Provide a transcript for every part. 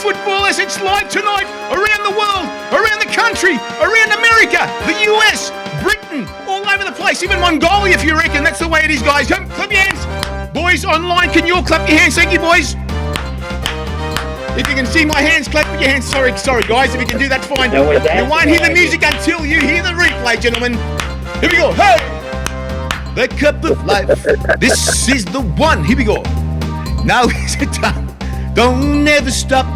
footballers. It's live tonight around the world, around the country, around America, the US, Britain, all over the place, even Mongolia if you reckon. That's the way it is, guys. Come, clap your hands. Boys online, can you all clap your hands? Thank you, boys. If you can see my hands, clap your hands. Sorry, guys. If you can do that, fine. You won't hear the music until you hear the replay, gentlemen. Here we go. Hey! The cup of life. This is the one. Here we go. Now is the time. Don't ever stop.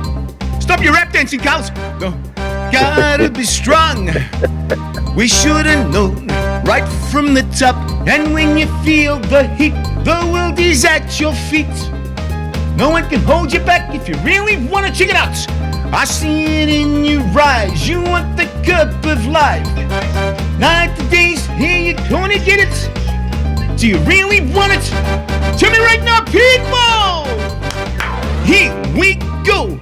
Stop your rap dancing, Carlos. Go. Gotta be strong. We should have known right from the top. And when you feel the heat, the world is at your feet. No one can hold you back if you really want to check it out. I see it in your eyes. You want the cup of life. Night to days, here you're gonna get it. Do you really want it? Tell me right now, people. Here we go.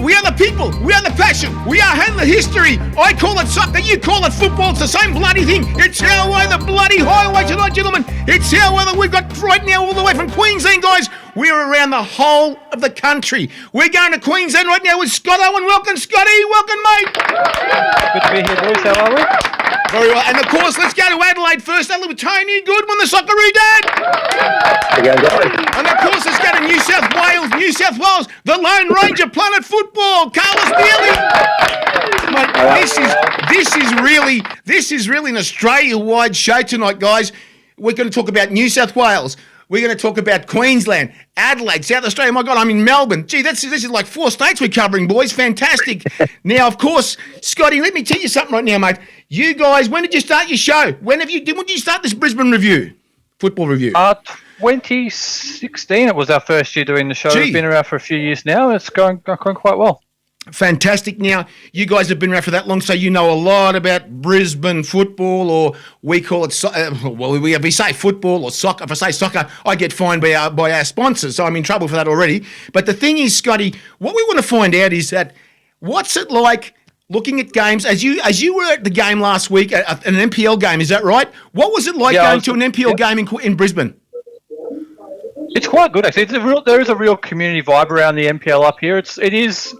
We are the people. We are the passion. We are the history. I call it soccer. You call it football. It's the same bloody thing. It's our way, the bloody highway tonight, gentlemen. It's our way that we've got right now all the way from Queensland, guys. We're around the whole of the country. We're going to Queensland right now with Scott Owen. Welcome, Scotty. Welcome, mate. Good to be here, boys. How are we? Very well. And, of course, let's go to Adelaide first. Adelaide with Tony Goodwin, the Socceroo Dad. And, of course, let's go to New South Wales, the Lone Ranger, Planet Football, Carlos Bealey. Mate, this is really an Australia-wide show tonight, guys. We're going to talk about New South Wales. We're going to talk about Queensland, Adelaide, South Australia. My God, I'm in Melbourne. Gee, this is like 4 states we're covering, boys. Fantastic. Now, of course, Scotty, let me tell you something right now, mate. You guys, when did you start your show? When did you start this Brisbane review, football review? 2016. It was our first year doing the show. We've been around for a few years now. It's going quite well. Fantastic. Now, you guys have been around for that long, so you know a lot about Brisbane football, or we call it, we say football or soccer. If I say soccer, I get fined by our sponsors, so I'm in trouble for that already. But the thing is, Scotty, what we want to find out is that what's it like looking at games, as you were at the game last week, an NPL game, is that right? What was it like going to an NPL game in Brisbane? It's quite good, actually. There is a real community vibe around the NPL up here. It is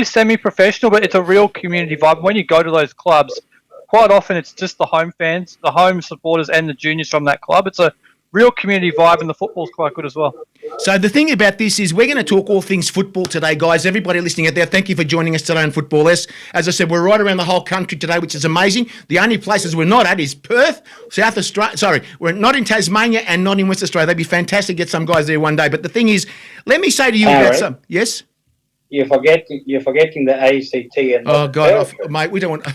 semi-professional, but it's a real community vibe. When you go to those clubs, quite often it's just the home fans, the home supporters, and the juniors from that club. It's a real community vibe, and the football's quite good as well. So the thing about this is we're going to talk all things football today, guys. Everybody listening out there, thank you for joining us today on Football S. As I said, we're right around the whole country today, which is amazing. The only places we're not at is Perth, South Australia. Sorry, we're not in Tasmania and not in West Australia. That'd be fantastic to get some guys there one day. But the thing is, let me say to you about some... Yes? You're forgetting the ACT. And oh, God, mate, we don't want...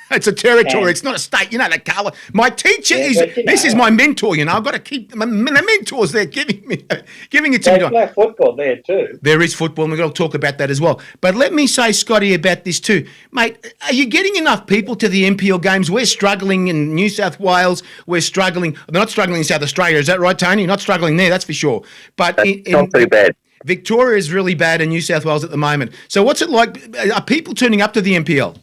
It's a territory. It's not a state. You know that, Carla. My teacher is my mentor. You know, I've got to keep the mentors there giving it to me. There's play football there too. There is football, and we're going to talk about that as well. But let me say, Scotty, about this too, mate. Are you getting enough people to the NPL games? We're struggling in New South Wales. We're struggling. They're not struggling in South Australia. Is that right, Tony? You're not struggling there, that's for sure. But it's not too bad. Victoria is really bad in New South Wales at the moment. So what's it like? Are people turning up to the NPL?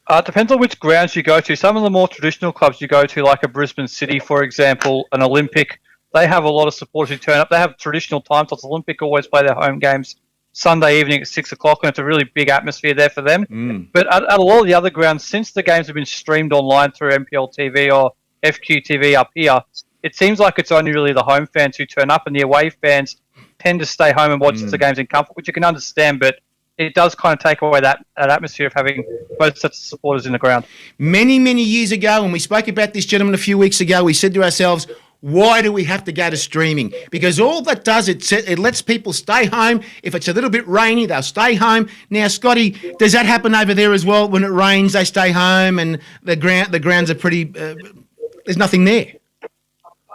It depends on which grounds you go to. Some of the more traditional clubs you go to, like a Brisbane City, for example, an Olympic, they have a lot of supporters who turn up. They have traditional time slots. Olympic always play their home games Sunday evening at 6 o'clock, and it's a really big atmosphere there for them. But at a lot of the other grounds, since the games have been streamed online through NPL TV or FQ TV up here, it seems like it's only really the home fans who turn up, and the away fans tend to stay home and watch the games in comfort, which you can understand, but it does kind of take away that atmosphere of having both sets of supporters in the ground. Many, many years ago, when we spoke about this, gentleman, a few weeks ago, we said to ourselves, why do we have to go to streaming? Because all that does, it lets people stay home. If it's a little bit rainy, they'll stay home. Now, Scotty, does that happen over there as well? When it rains, they stay home, and the grounds are pretty... there's nothing there.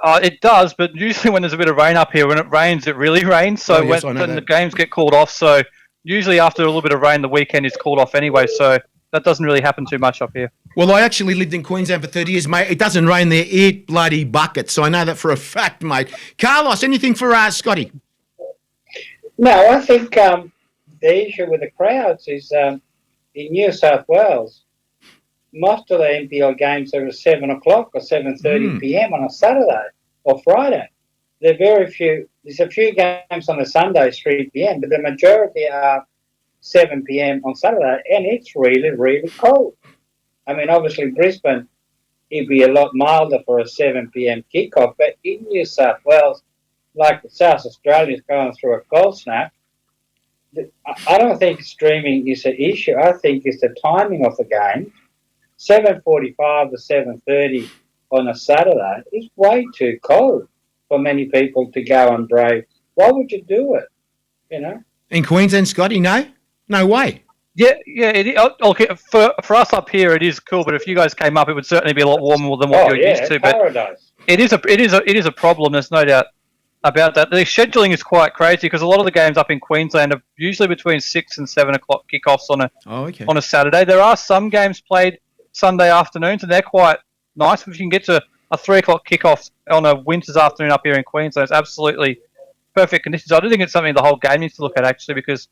It does, but usually when there's a bit of rain up here, when it rains, it really rains. So when the games get called off, so... Usually after a little bit of rain, the weekend is called off anyway, so that doesn't really happen too much up here. Well, I actually lived in Queensland for 30 years, mate. It doesn't rain there, it bloody buckets, so I know that for a fact, mate. Carlos, anything for Scotty? No, I think the issue with the crowds is in New South Wales, most of the NPL games are at 7 o'clock or 7:30 p.m. on a Saturday or Friday. There's a few games on a Sunday, 3 p.m., but the majority are 7 p.m. on Saturday, and it's really, really cold. I mean, obviously Brisbane, it'd be a lot milder for a 7 p.m. kickoff, but in New South Wales, like South Australia's going through a cold snap, I don't think streaming is an issue. I think it's the timing of the game. 7:45 to 7:30 on a Saturday is way too cold for many people to go and brave. Why would you do it? You know. In Queensland, Scotty, no way. Yeah. Okay, for us up here, it is cool. But if you guys came up, it would certainly be a lot warmer than what you're used to. Paradise. But it is a problem. There's no doubt about that. The scheduling is quite crazy because a lot of the games up in Queensland are usually between 6 and 7 o'clock kickoffs on a Saturday. There are some games played Sunday afternoons, and they're quite nice. If you can get to a 3 o'clock kickoff on a winter's afternoon up here in Queensland, it's absolutely perfect conditions. I do think it's something the whole game needs to look at, actually, because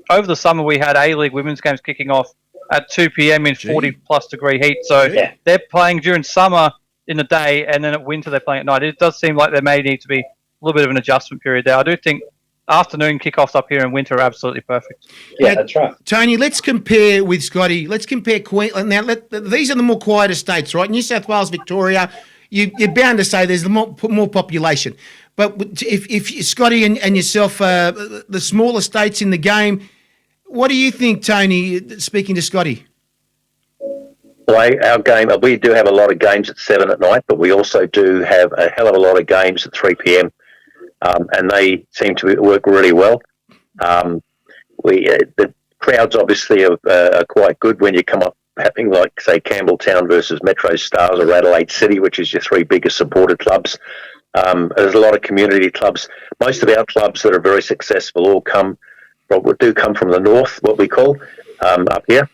over the summer we had A-League women's games kicking off at 2 p.m. in 40-plus degree heat. So they're playing during summer in the day, and then at winter they're playing at night. It does seem like there may need to be a little bit of an adjustment period there. I do think afternoon kickoffs up here in winter are absolutely perfect. Yeah, that's right. Tony, let's compare with Scotty. Let's compare Queensland. Now, these are the more quieter states, right? New South Wales, Victoria, you're bound to say there's more population. But if Scotty and yourself, the smaller states in the game, what do you think, Tony, speaking to Scotty? Well, our game, we do have a lot of games at 7 at night, but we also do have a hell of a lot of games at 3 p.m. And they seem to work really well. The crowds obviously are quite good when you come up happening like, say, Campbelltown versus Metro Stars or Adelaide City, which is your three biggest supported clubs. There's a lot of community clubs. Most of our clubs that are very successful all do come from the north, what we call, up here.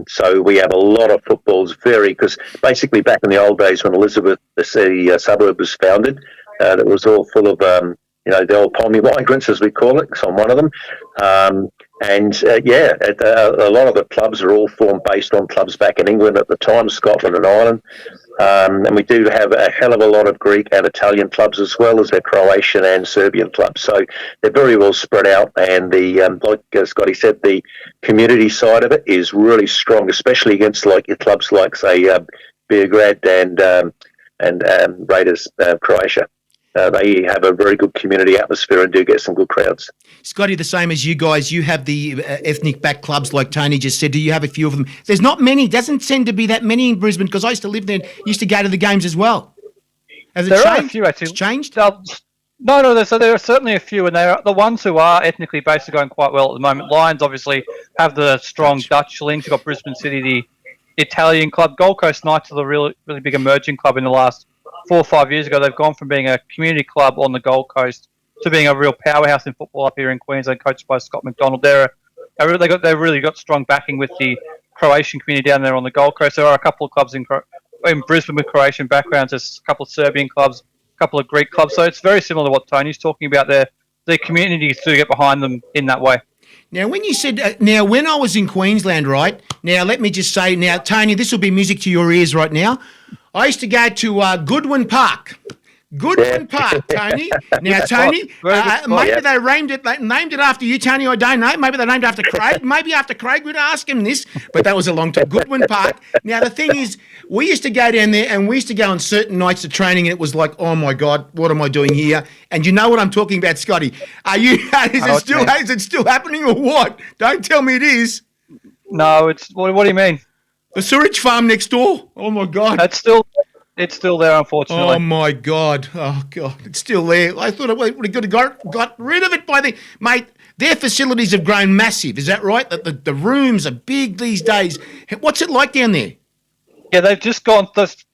So we have a lot of footballs because basically back in the old days when Elizabeth, the city suburb was founded, it was all full of, the old palmy migrants, as we call it, so I'm one of them. A lot of the clubs are all formed based on clubs back in England at the time, Scotland and Ireland. And we do have a hell of a lot of Greek and Italian clubs as well as their Croatian and Serbian clubs. So they're very well spread out. And like Scotty said, the community side of it is really strong, especially against like your clubs like, say, Beograd and Raiders Croatia. They have a very good community atmosphere and do get some good crowds. Scotty, the same as you guys, you have the ethnic-backed clubs like Tony just said. Do you have a few of them? There's not many. Doesn't seem to be that many in Brisbane because I used to live there and used to go to the games as well. Has it changed? There are a few, actually. It's changed? No, so there are certainly a few, and the ones who are ethnically based are going quite well at the moment. Lions obviously have the strong Dutch links. You've got Brisbane City, the Italian club. Gold Coast Knights are the really big emerging club in the last 4 or 5 years ago. They've gone from being a community club on the Gold Coast to being a real powerhouse in football up here in Queensland, coached by Scott McDonald. They've really got strong backing with the Croatian community down there on the Gold Coast. There are a couple of clubs in Brisbane with Croatian backgrounds. There's a couple of Serbian clubs, a couple of Greek clubs. So it's very similar to what Tony's talking about there. The communities do get behind them in that way. Now, when you said, when I was in Queensland, right, now let me just say, now, Tony, this will be music to your ears right now. I used to go to Goodwin Park. Goodwin Park, Tony. Now, Tony, maybe they named it after you, Tony. I don't know. Maybe they named it after Craig. Maybe after Craig, we'd ask him this. But that was a long time. Goodwin Park. Now, the thing is, we used to go down there and we used to go on certain nights of training and it was like, oh, my God, what am I doing here? And you know what I'm talking about, Scotty. Is it still happening or what? Don't tell me it is. No, what do you mean? The sewage farm next door. Oh, my God. It's still there, unfortunately. Oh, my God. Oh, God. It's still there. I thought we would have got rid of it Mate, their facilities have grown massive. Is that right? The rooms are big these days. What's it like down there? Yeah, they've just gone.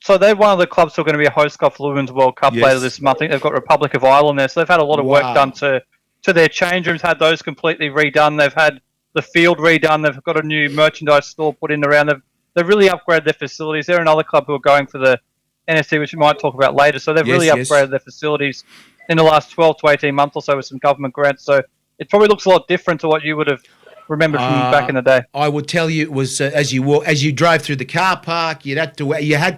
So they're one of the clubs who are going to be a host club for the Women's World Cup later this month. I think they've got Republic of Ireland there. So they've had a lot of work done to their change rooms, had those completely redone. They've had the field redone. They've got a new merchandise store put in around. They've really upgraded their facilities. They're another club who are going for the NSC, which we might talk about later. So they've really upgraded their facilities in the last 12 to 18 months or so with some government grants. So it probably looks a lot different to what you would have remembered from back in the day? I would tell you it was as you drove through the car park, you had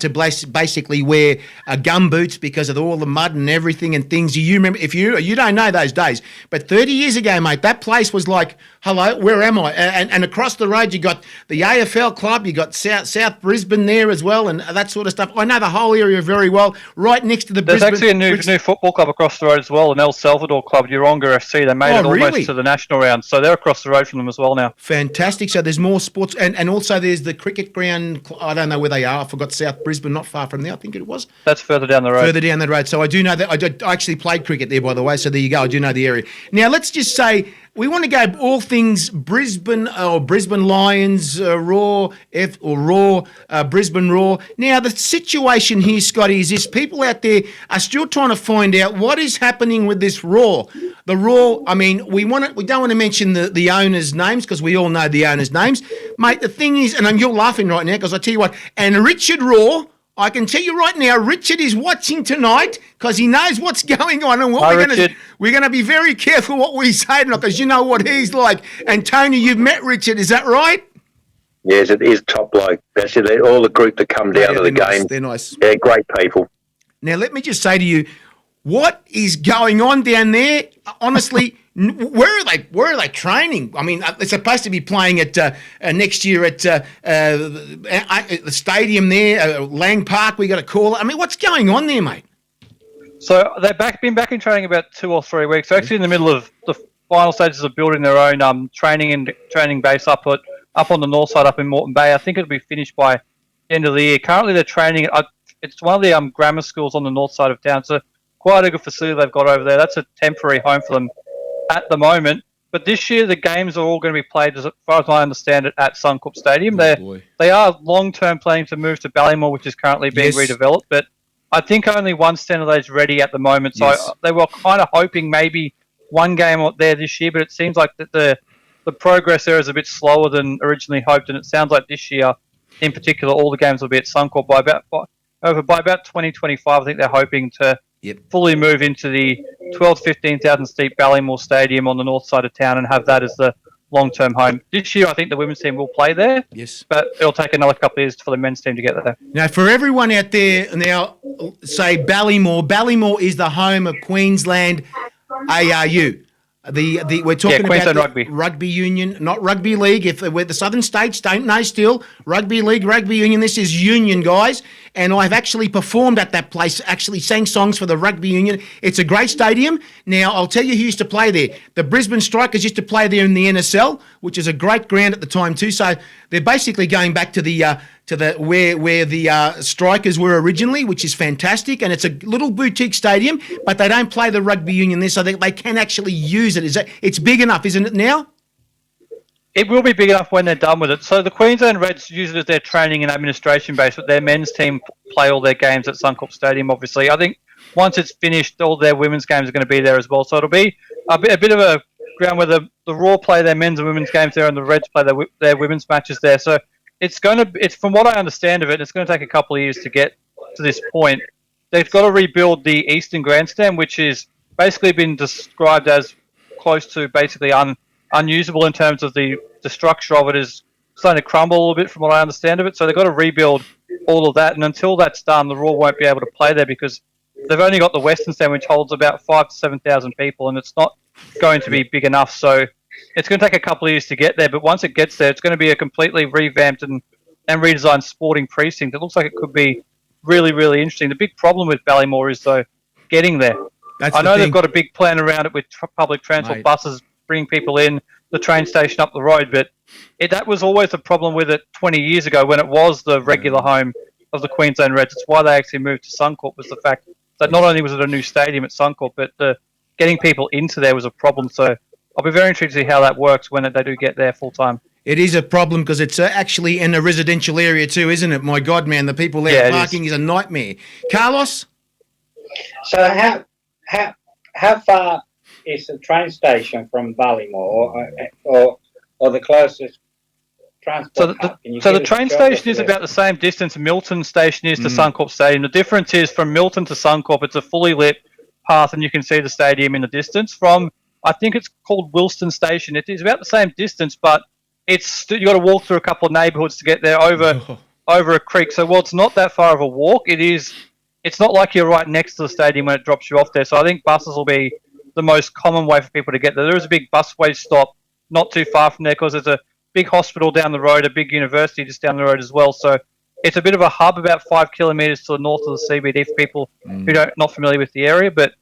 to basically wear gum boots because of all the mud and everything and things. You remember, if you don't know those days, but 30 years ago, mate, that place was like, hello, where am I? And across the road you got the AFL club, you got South Brisbane there as well, and that sort of stuff. I know the whole area very well. Right next to the There's Brisbane. actually a new football club across the road as well, an El Salvador club, Uronga FC. They made it almost to the national round, so they're across the road from them as well now. Fantastic. So there's more sports, and also there's the cricket ground. I don't know where they are. I forgot South Brisbane, not far from there. I think it was. That's further down the road. Further down the road. So I do know that. I actually played cricket there, by the way. So there you go. I do know the area. Now let's just say we want to go all things Brisbane or Brisbane Lions, Brisbane Raw. Now the situation here, Scotty, is this: people out there are still trying to find out what is happening with this Raw. The Raw. I mean, we don't want to mention the owners' names because we all know the owners' names, mate. The thing is, and you're laughing right now because I tell you what. And Richard Raw. I can tell you right now, Richard is watching tonight because he knows what's going on, and we're going to be very careful what we say tonight because you know what he's like. And Tony, you've met Richard, is that right? Yes, it is top bloke. That's it. All the group that come down to the game, they're nice. They're great people. Now, let me just say to you, what is going on down there? Honestly. Where are they training? I mean, they're supposed to be playing at next year at the stadium there, Lang Park. We got to call it. I mean, what's going on there, mate? So they've been back in training about 2 or 3 weeks. They're actually in the middle of the final stages of building their own training base up on the north side, up in Moreton Bay. I think it'll be finished by the end of the year. Currently, they're training. It's one of the grammar schools on the north side of town. So quite a good facility they've got over there. That's a temporary home for them at the moment, but this year the games are all going to be played, as far as I understand it, at Suncorp Stadium. They are long-term planning to move to Ballymore, which is currently being redeveloped, but I think only one stand of those ready at the moment. So they were kind of hoping maybe one game there this year, but it seems like that the progress there is a bit slower than originally hoped, and it sounds like this year, in particular, all the games will be at Suncorp by about 2025. I think they're hoping to fully move into the 12,000 to 15,000 seat Ballymore Stadium on the north side of town and have that as the long-term home. This year, I think the women's team will play there. Yes. But it'll take another couple of years for the men's team to get there. Now, for everyone out there, say Ballymore. Ballymore is the home of Queensland ARU. We're talking about rugby union, not rugby league. If we're the southern states don't know still, rugby league, rugby union. This is union, guys. And I've actually performed at that place. Actually sang songs for the rugby union. It's a great stadium. Now I'll tell you who used to play there. The Brisbane Strikers used to play there in the NSL, which is a great ground at the time too. So they're basically going back to the where the Strikers were originally, which is fantastic, and it's a little boutique stadium, but they don't play the rugby union there, so they can actually use it. It's big enough, isn't it now? It will be big enough when they're done with it. So the Queensland Reds use it as their training and administration base, but their men's team play all their games at Suncorp Stadium, obviously. I think once it's finished, all their women's games are going to be there as well. So it'll be a bit of a ground where the Raw play their men's and women's games there, and the Reds play their women's matches there. So it's from what I understand of it, it's going to take a couple of years to get to this point. They've got to rebuild the Eastern Grandstand, which is basically been described as close to basically unusable in terms of the structure of it is starting to crumble a little bit from what I understand of it. So they've got to rebuild all of that, and until that's done, the Raw won't be able to play there because they've only got the Western Stand, which holds about 5,000 to 7,000 people, and it's not going to be big enough. So it's going to take a couple of years to get there, but once it gets there, it's going to be a completely revamped and redesigned sporting precinct. It looks like it could be really, really interesting. The big problem with Ballymore is, though, getting there. I know they've got a big plan around it with public transport, buses bringing people in, the train station up the road, but that was always the problem with it 20 years ago when it was the regular home of the Queensland Reds. It's why they actually moved to Suncorp, was the fact that not only was it a new stadium at Suncorp, but getting people into there was a problem. So I'll be very intrigued to see how that works when they do get there full time. It is a problem because it's actually in a residential area too, isn't it? My God, man, the people there parking is a nightmare. Carlos? So how far is the train station from Ballymore or the closest transport hub? So the train station is about the same distance Milton Station is to Suncorp Stadium. The difference is from Milton to Suncorp, it's a fully lit path and you can see the stadium in the distance. From I think it's called Wilston Station. It is about the same distance, but you got to walk through a couple of neighbourhoods to get there over a creek. So while it's not that far of a walk, it's not like you're right next to the stadium when it drops you off there. So I think buses will be the most common way for people to get there. There is a big busway stop not too far from there because there's a big hospital down the road, a big university just down the road as well. So it's a bit of a hub about 5 kilometres to the north of the CBD for people who not familiar with the area, but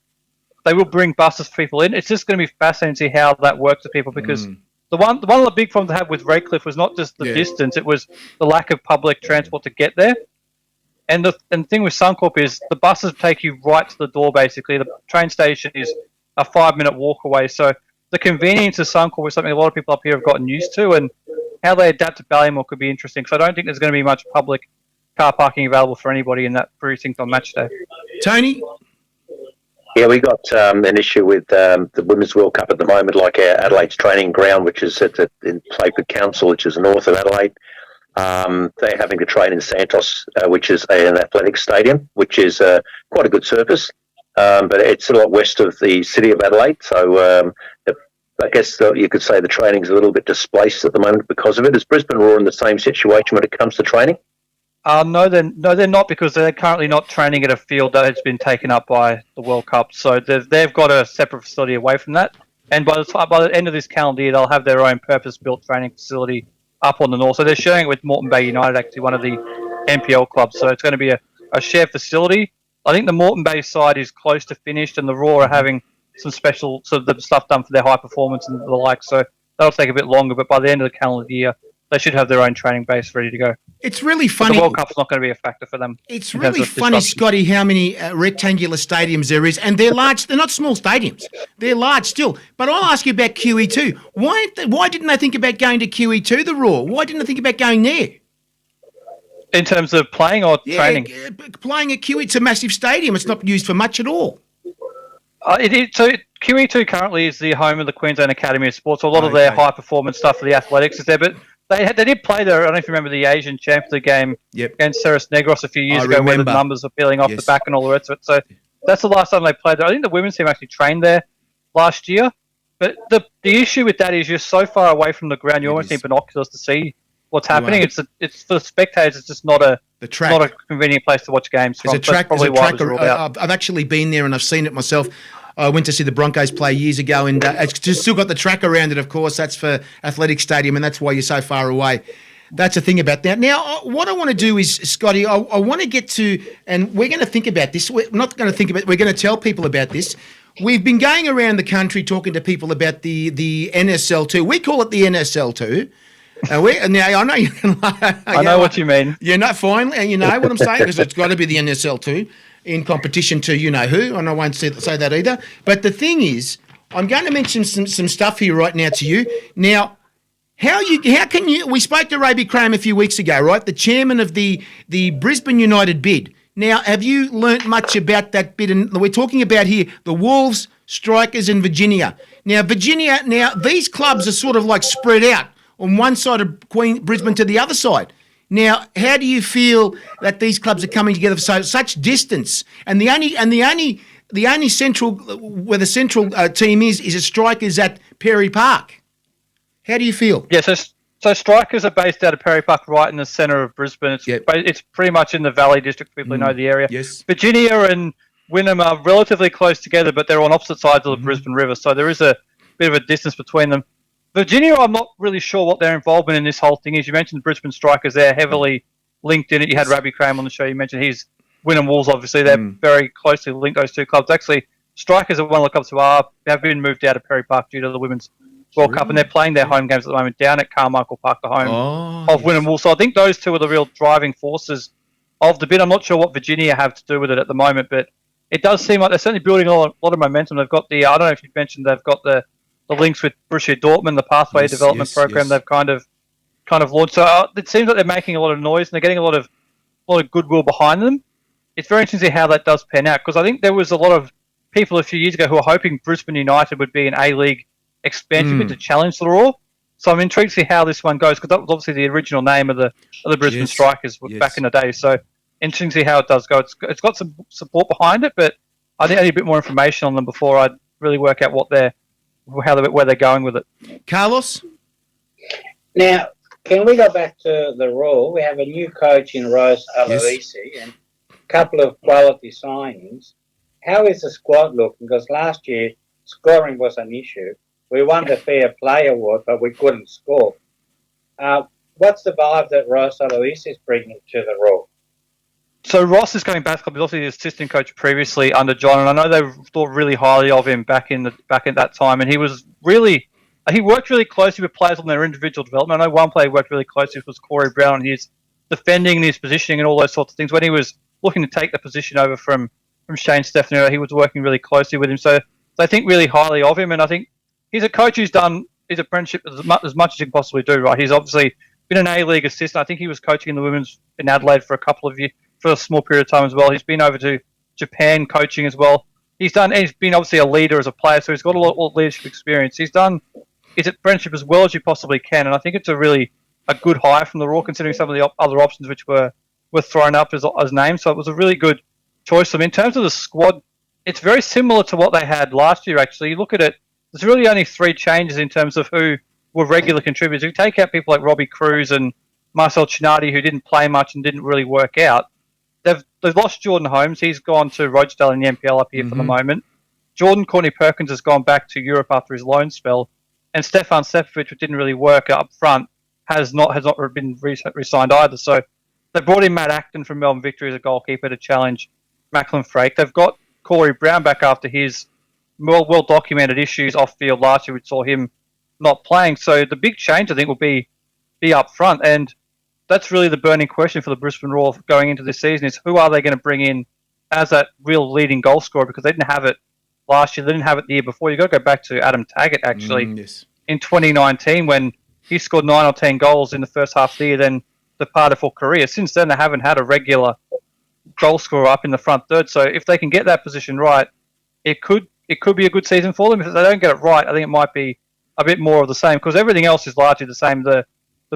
they will bring buses for people in. It's just going to be fascinating to see how that works for people because the one of the big problems I had with Redcliffe was not just the distance, it was the lack of public transport to get there. And the thing with Suncorp is the buses take you right to the door, basically. The train station is a 5-minute walk away. So the convenience of Suncorp is something a lot of people up here have gotten used to, and how they adapt to Ballymore could be interesting. So I don't think there's going to be much public car parking available for anybody in that precinct on match day. Tony? Yeah, we got an issue with the Women's World Cup at the moment, like Adelaide's training ground, which is in Playford Council, which is north of Adelaide. They're having to train in Santos, which is an athletics stadium, which is quite a good surface, but it's a lot west of the city of Adelaide. So I guess you could say the training's a little bit displaced at the moment because of it. Is Brisbane Roar in the same situation when it comes to training? No, they're not because they're currently not training at a field that has been taken up by the World Cup. So they've got a separate facility away from that. And by the end of this calendar year, they'll have their own purpose-built training facility up on the north. So they're sharing it with Moreton Bay United, actually one of the NPL clubs. So it's going to be a shared facility. I think the Moreton Bay side is close to finished, and the Raw are having some special sort of stuff done for their high performance and the like. So that'll take a bit longer, but by the end of the calendar year, they should have their own training base ready to go. It's really funny. But the World Cup's not going to be a factor for them. It's really funny, Scotty, how many rectangular stadiums there is, and they're large. They're not small stadiums. They're large still. But I'll ask you about QE2. Why didn't they think about going to QE2, the Raw? Why didn't they think about going there? In terms of playing or training? Playing at QE. It's a massive stadium. It's not used for much at all. It is. So QE2 currently is the home of the Queensland Academy of Sports. So a lot of their high performance stuff for the athletics is there, but they did play there. I don't know if you remember the Asian Champions League game against Ceres Negros a few years ago, where the numbers were peeling off the back and all the rest of it. So that's the last time they played there. I think the women's team actually trained there last year. But the issue with that is you're so far away from the ground, you almost need binoculars to see what's happening. Right. It's for the spectators. It's just not a convenient place to watch games. I've actually been there and I've seen it myself. I went to see the Broncos play years ago, and it's just still got the track around it, of course. That's for Athletic Stadium, and that's why you're so far away. That's the thing about that. Now, what I want to do is, Scotty, I want to get to, and we're going to think about this. We're not going to think about it. We're going to tell people about this. We've been going around the country talking to people about the NSL2. We call it the NSL2. Now, I know you can I know what you mean. You know, finally, and you know what I'm saying, because it's got to be the NSL2 in competition to you-know-who, and I won't say that either. But the thing is, I'm going to mention some stuff here right now to you. Now, how can you... We spoke to Raby Cram a few weeks ago, right? The chairman of the Brisbane United bid. Now, have you learnt much about that bid? And we're talking about here the Wolves, Strikers and Virginia. Now, these clubs are sort of like spread out on one side of Brisbane to the other side. Now, how do you feel that these clubs are coming together for such distance? And the only central where the central team is a Strikers at Perry Park. How do you feel? Yeah, so Strikers are based out of Perry Park, right in the centre of Brisbane. It's pretty much in the Valley District. People who know the area. Yes. Virginia and Wynnum are relatively close together, but they're on opposite sides of the Brisbane River, so there is a bit of a distance between them. Virginia, I'm not really sure what their involvement in this whole thing is. You mentioned the Brisbane Strikers; they're heavily linked in it. You had Raby Cram on the show. You mentioned his Wynnum Wolves. Obviously, they're very closely linked. Those two clubs. Actually, Strikers are one of the clubs who have been moved out of Perry Park due to the Women's World Cup, and they're playing their home games at the moment down at Carmichael Park, the home of Wynnum Wolves. So I think those two are the real driving forces of the bid. I'm not sure what Virginia have to do with it at the moment, but it does seem like they're certainly building a lot of momentum. They've got I don't know if you mentioned, they've got the links with Borussia Dortmund, the Pathway Development Program. They've kind of launched. So it seems like they're making a lot of noise and they're getting a lot of goodwill behind them. It's very interesting to see how that does pan out, because I think there was a lot of people a few years ago who were hoping Brisbane United would be an A-League expansion bid to challenge the Roar. So I'm intrigued to see how this one goes, because that was obviously the original name of the Brisbane Strikers back in the day. So interesting to see how it does go. It's got some support behind it, but I think I need a bit more information on them before I really work out what their where they're going with it. Carlos? Now, can we go back to the rule? We have a new coach in Rose Aloisi and a couple of quality signings. How is the squad looking? Because last year, scoring was an issue. We won the Fair Play Award, but we couldn't score. What's the vibe that Rose Aloisi is bringing to the role? So Ross is going back. Obviously, the assistant coach previously under John, and I know they thought really highly of him back at that time. And he worked really closely with players on their individual development. I know one player he worked really closely with was Corey Brown on his defending and his positioning and all those sorts of things. When he was looking to take the position over from Shane Stefano, he was working really closely with him. So they think really highly of him, and I think he's a coach who's done his apprenticeship as much as he can possibly do. Right? He's obviously been an A-League assistant. I think he was coaching in the women's in Adelaide for a couple of years. For a small period of time as well. He's been over to Japan coaching as well. He's been obviously a leader as a player, so he's got a lot of leadership experience. He's done his apprenticeship as well as you possibly can, and I think it's a good hire from the Raw, considering some of the other options which were thrown up as names. So it was a really good choice. In terms of the squad, it's very similar to what they had last year, actually. You look at it, there's really only 3 changes in terms of who were regular contributors. If you take out people like Robbie Cruz and Marcel Chinardi, who didn't play much and didn't really work out, They've lost Jordan Holmes. He's gone to Rochdale in the NPL up here for the moment. Jordan Courtney Perkins has gone back to Europe after his loan spell. And Stefan Sefovic, which didn't really work up front, has not been re-signed either. So they brought in Matt Acton from Melbourne Victory as a goalkeeper to challenge Macklin Frake. They've got Corey Brown back after his well-documented issues off-field last year, which saw him not playing. So the big change, I think, will be up front. And that's really the burning question for the Brisbane Roar going into this season is who are they going to bring in as that real leading goal scorer, because they didn't have it last year. They didn't have it the year before. You've got to go back to Adam Taggart, actually, in 2019 when he scored 9 or 10 goals in the first half of the year, then departed for Korea. Since then, they haven't had a regular goal scorer up in the front third. So if they can get that position right, it could be a good season for them. If they don't get it right, I think it might be a bit more of the same, because everything else is largely the same. The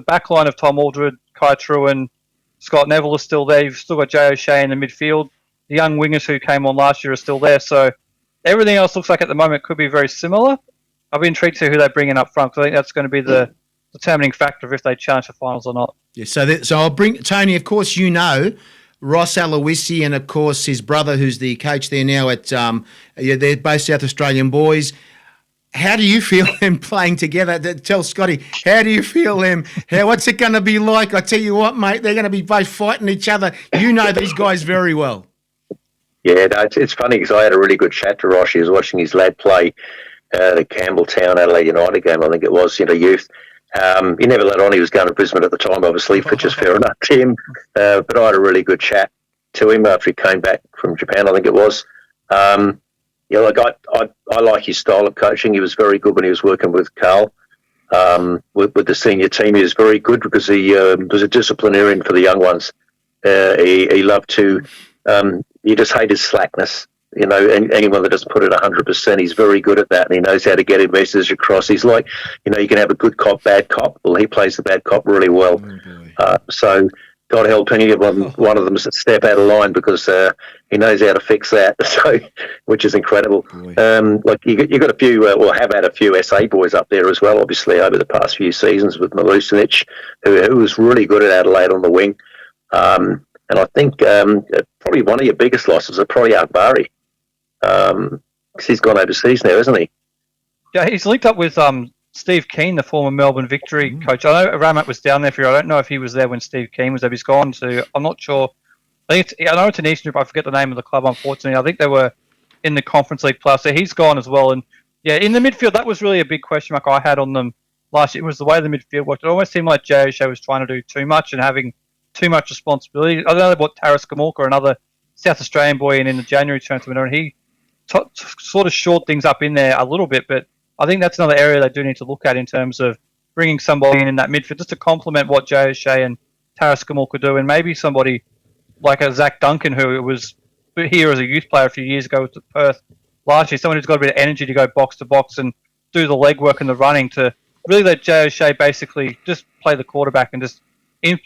back line of Tom Aldred, Kai True, Scott Neville is still there. You've still got Jay O'Shea in the midfield. The young wingers who came on last year are still there. So everything else looks like at the moment could be very similar. I'll be intrigued to see who they bring in up front, because I think that's going to be the determining factor of if they challenge the finals or not. Yeah, so I'll bring Tony. Of course, Ross Aloisi and of course his brother, who's the coach there now at. They're both South Australian boys. How do you feel them playing together? Tell Scotty, how do you feel them? What's it going to be like? I tell you what, mate, they're going to be both fighting each other. You know these guys very well. Yeah, no, it's funny because I had a really good chat to Ross. He was watching his lad play the Campbelltown Adelaide United game, I think it was, youth. He never let on he was going to Brisbane at the time, obviously, which is fair enough to him. But I had a really good chat to him after he came back from Japan, I think it was. I like his style of coaching. He was very good when he was working with Carl. With the senior team, he was very good because he was a disciplinarian for the young ones. He loved to, he just hated slackness, and anyone that doesn't put it 100%, he's very good at that, and he knows how to get his message across. He's like, you can have a good cop, bad cop. Well, he plays the bad cop really well. So God help any of one of them to step out of line, because he knows how to fix that. So, which is incredible. You got a few, have had a few SA boys up there as well. Obviously, over the past few seasons with Milusinich, who was really good at Adelaide on the wing. And I think probably one of your biggest losses are probably Akbari. Because he's gone overseas now, isn't he? Yeah, he's linked up with Steve Keane, the former Melbourne Victory coach. I know Ramat was down there for you. I don't know if he was there when Steve Keane was there. He's gone to, I'm not sure. I know it's an Eastern Group. I forget the name of the club, unfortunately. I think they were in the Conference League Plus. So he's gone as well. And yeah, in the midfield, that was really a big question mark I had on them last year. It was the way the midfield worked. It almost seemed like Jay O'Shea was trying to do too much and having too much responsibility. I don't know about Taras Kamulka, another South Australian boy in the January tournament, and he sort of shored things up in there a little bit, but I think that's another area they do need to look at in terms of bringing somebody in that midfield just to complement what Jay O'Shea and Taras Kamulka do, and maybe somebody like a Zach Duncan, who was here as a youth player a few years ago to Perth last year, someone who's got a bit of energy to go box to box and do the legwork and the running to really let Jay O'Shea basically just play the quarterback and just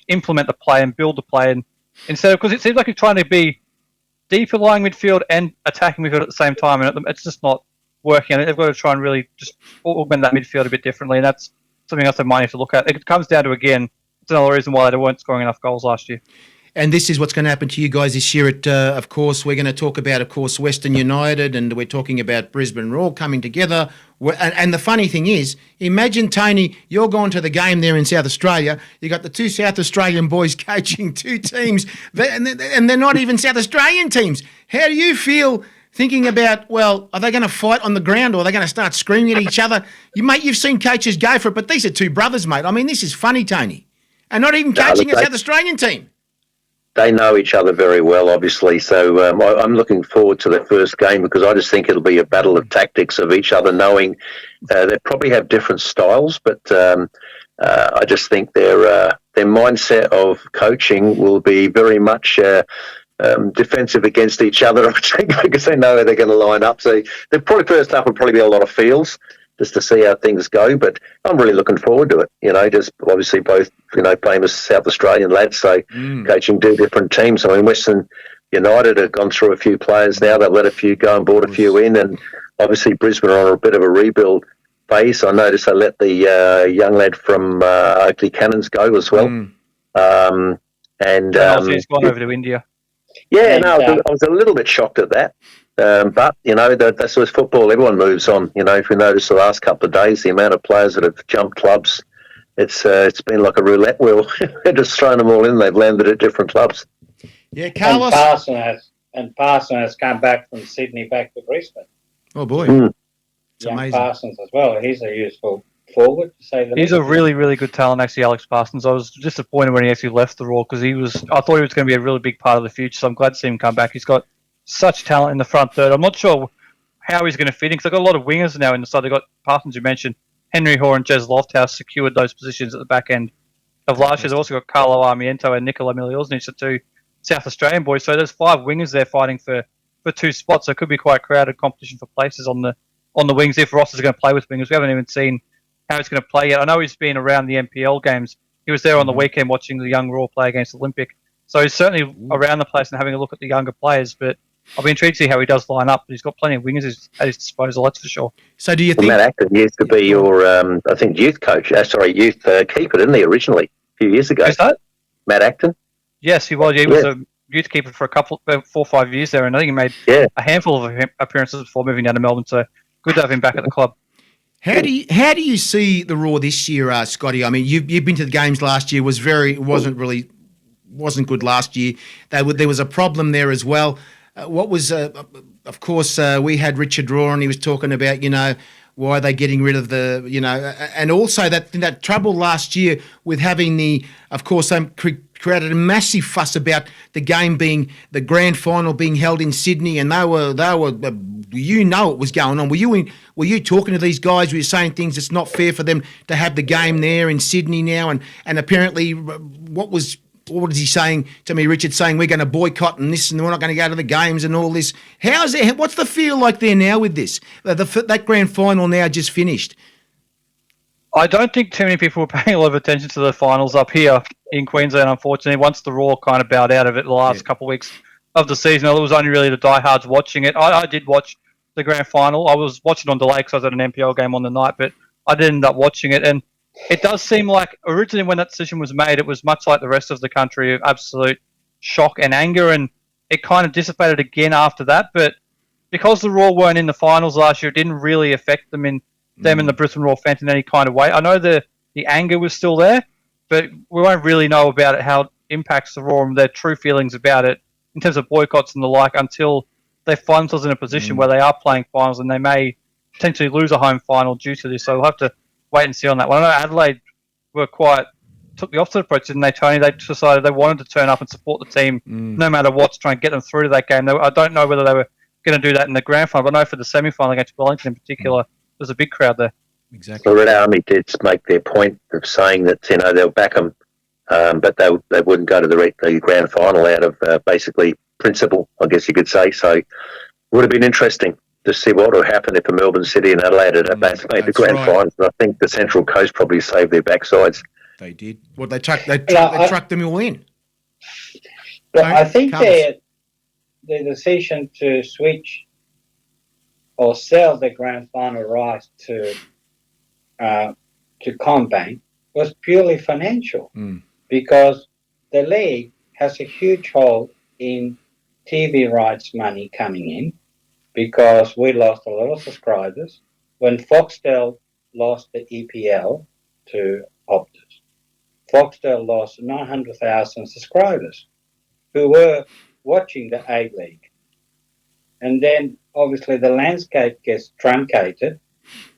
implement the play and build the play, and instead of, because it seems like he's trying to be deeper lying midfield and attacking midfield at the same time, and it's just not working on it. They've got to try and really just augment that midfield a bit differently, and that's something else they might need to look at. It comes down to, again, it's another reason why they weren't scoring enough goals last year. And this is what's going to happen to you guys this year. Of course, we're going to talk about, of course, Western United, and we're talking about Brisbane Roar coming together. And the funny thing is, imagine, Tony, you're going to the game there in South Australia. You got the two South Australian boys coaching two teams, and they're not even South Australian teams. How do you feel thinking about, well, are they going to fight on the ground, or are they going to start screaming at each other? You've seen coaches go for it, but these are two brothers, mate. I mean, this is funny, Tony. And not even coaching a South Australian team. They know each other very well, obviously. So I'm looking forward to their first game, because I just think it'll be a battle of tactics of each other, knowing they probably have different styles, but I just think their mindset of coaching will be very much defensive against each other, I think, because they know they're going to line up. So the probably first half will probably be a lot of fields, just to see how things go. But I'm really looking forward to it. Just obviously both, famous South Australian lads, so coaching two different teams. I mean, Western United have gone through a few players now. They've let a few go and brought a few in, and obviously Brisbane are on a bit of a rebuild phase. I noticed they let the young lad from Oakley Cannons go as well. And he's gone over to India. Yeah, I was a little bit shocked at that. But, that's with football. Everyone moves on. If we notice the last couple of days, the amount of players that have jumped clubs, it's been like a roulette wheel. They're just thrown them all in. They've landed at different clubs. Yeah, Carlos. And Parson has come back from Sydney back to Brisbane. Oh, boy. It's Young amazing. Parsons as well. He's a useful forward, to say the least. He's a really, really good talent, actually, Alex Parsons. I was disappointed when he actually left the Raw, because I thought he was going to be a really big part of the future, so I'm glad to see him come back. He's got such talent in the front third. I'm not sure how he's going to fit in, because they've got a lot of wingers now in the side. They've got Parsons, you mentioned. Henry Hoare and Jez Lofthouse secured those positions at the back end of last year. They've also got Carlo Armiento and Nicola Miliosnic, the two South Australian boys. So there's 5 wingers there fighting for 2 spots. So it could be quite crowded competition for places on the wings if Ross is going to play with wingers. We haven't even seen how he's going to play yet. I know he's been around the NPL games. He was there on the weekend watching the young Raw play against Olympic. So he's certainly around the place and having a look at the younger players. But I'll be intrigued to see how he does line up. But he's got plenty of wingers at his disposal, that's for sure. So do you think... Matt Acton used to be your, I think, youth coach. Youth keeper, didn't he, originally, a few years ago? Who's that? Matt Acton? Yes, he was. He was a youth keeper for 4 or 5 years there, and I think he made a handful of appearances before moving down to Melbourne. So good to have him back at the club. How do you see the Raw this year, Scotty? I mean, you've been to the games last year. Wasn't good last year. There was a problem there as well. Of course, we had Richard Raw, and he was talking about, why are they getting rid of and also that trouble last year with having of course, they created a massive fuss about the game being, the grand final being held in Sydney, and they were what was going on. Were you talking to these guys? Were you saying things it's not fair for them to have the game there in Sydney now? And apparently, what was he saying to me, Richard, saying we're going to boycott and this, and we're not going to go to the games and all this. What's the feel like there now with this? That grand final now just finished. I don't think too many people were paying a lot of attention to the finals up here in Queensland, unfortunately. Once the Raw kind of bowed out of it the last couple of weeks of the season, it was only really the diehards watching it. I did watch the grand final. I was watching on delay because I was at an NPL game on the night, but I did end up watching it. And it does seem like originally when that decision was made, it was much like the rest of the country, of absolute shock and anger, and it kind of dissipated again after that. But because the Raw weren't in the finals last year, it didn't really affect them and the Brisbane Raw fans in any kind of way. I know the anger was still there, but we won't really know about it, how it impacts the Raw and their true feelings about it in terms of boycotts and the like, until they find themselves in a position where they are playing finals and they may potentially lose a home final due to this. So we'll have to wait and see on that one. I know Adelaide took the opposite approach, didn't they, Tony? They decided they wanted to turn up and support the team no matter what, to try and get them through to that game. I don't know whether they were going to do that in the grand final, but I know for the semi-final against Wellington in particular, there's a big crowd there. Exactly. The Red Army did make their point of saying that they'll back them, but they wouldn't go to the grand final out of basically principle, I guess you could say. So it would have been interesting to see what would happen if Melbourne City and Adelaide had made the grand finals. And I think the Central Coast probably saved their backsides. They did. Well, they trucked them all in. But I think the decision to switch or sell the grand final rights to Combank was purely financial, because the league has a huge hold in TV rights money coming in, because we lost a lot of subscribers when Foxtel lost the EPL to Optus. Foxtel lost 900,000 subscribers who were watching the A-League. And then obviously the landscape gets truncated.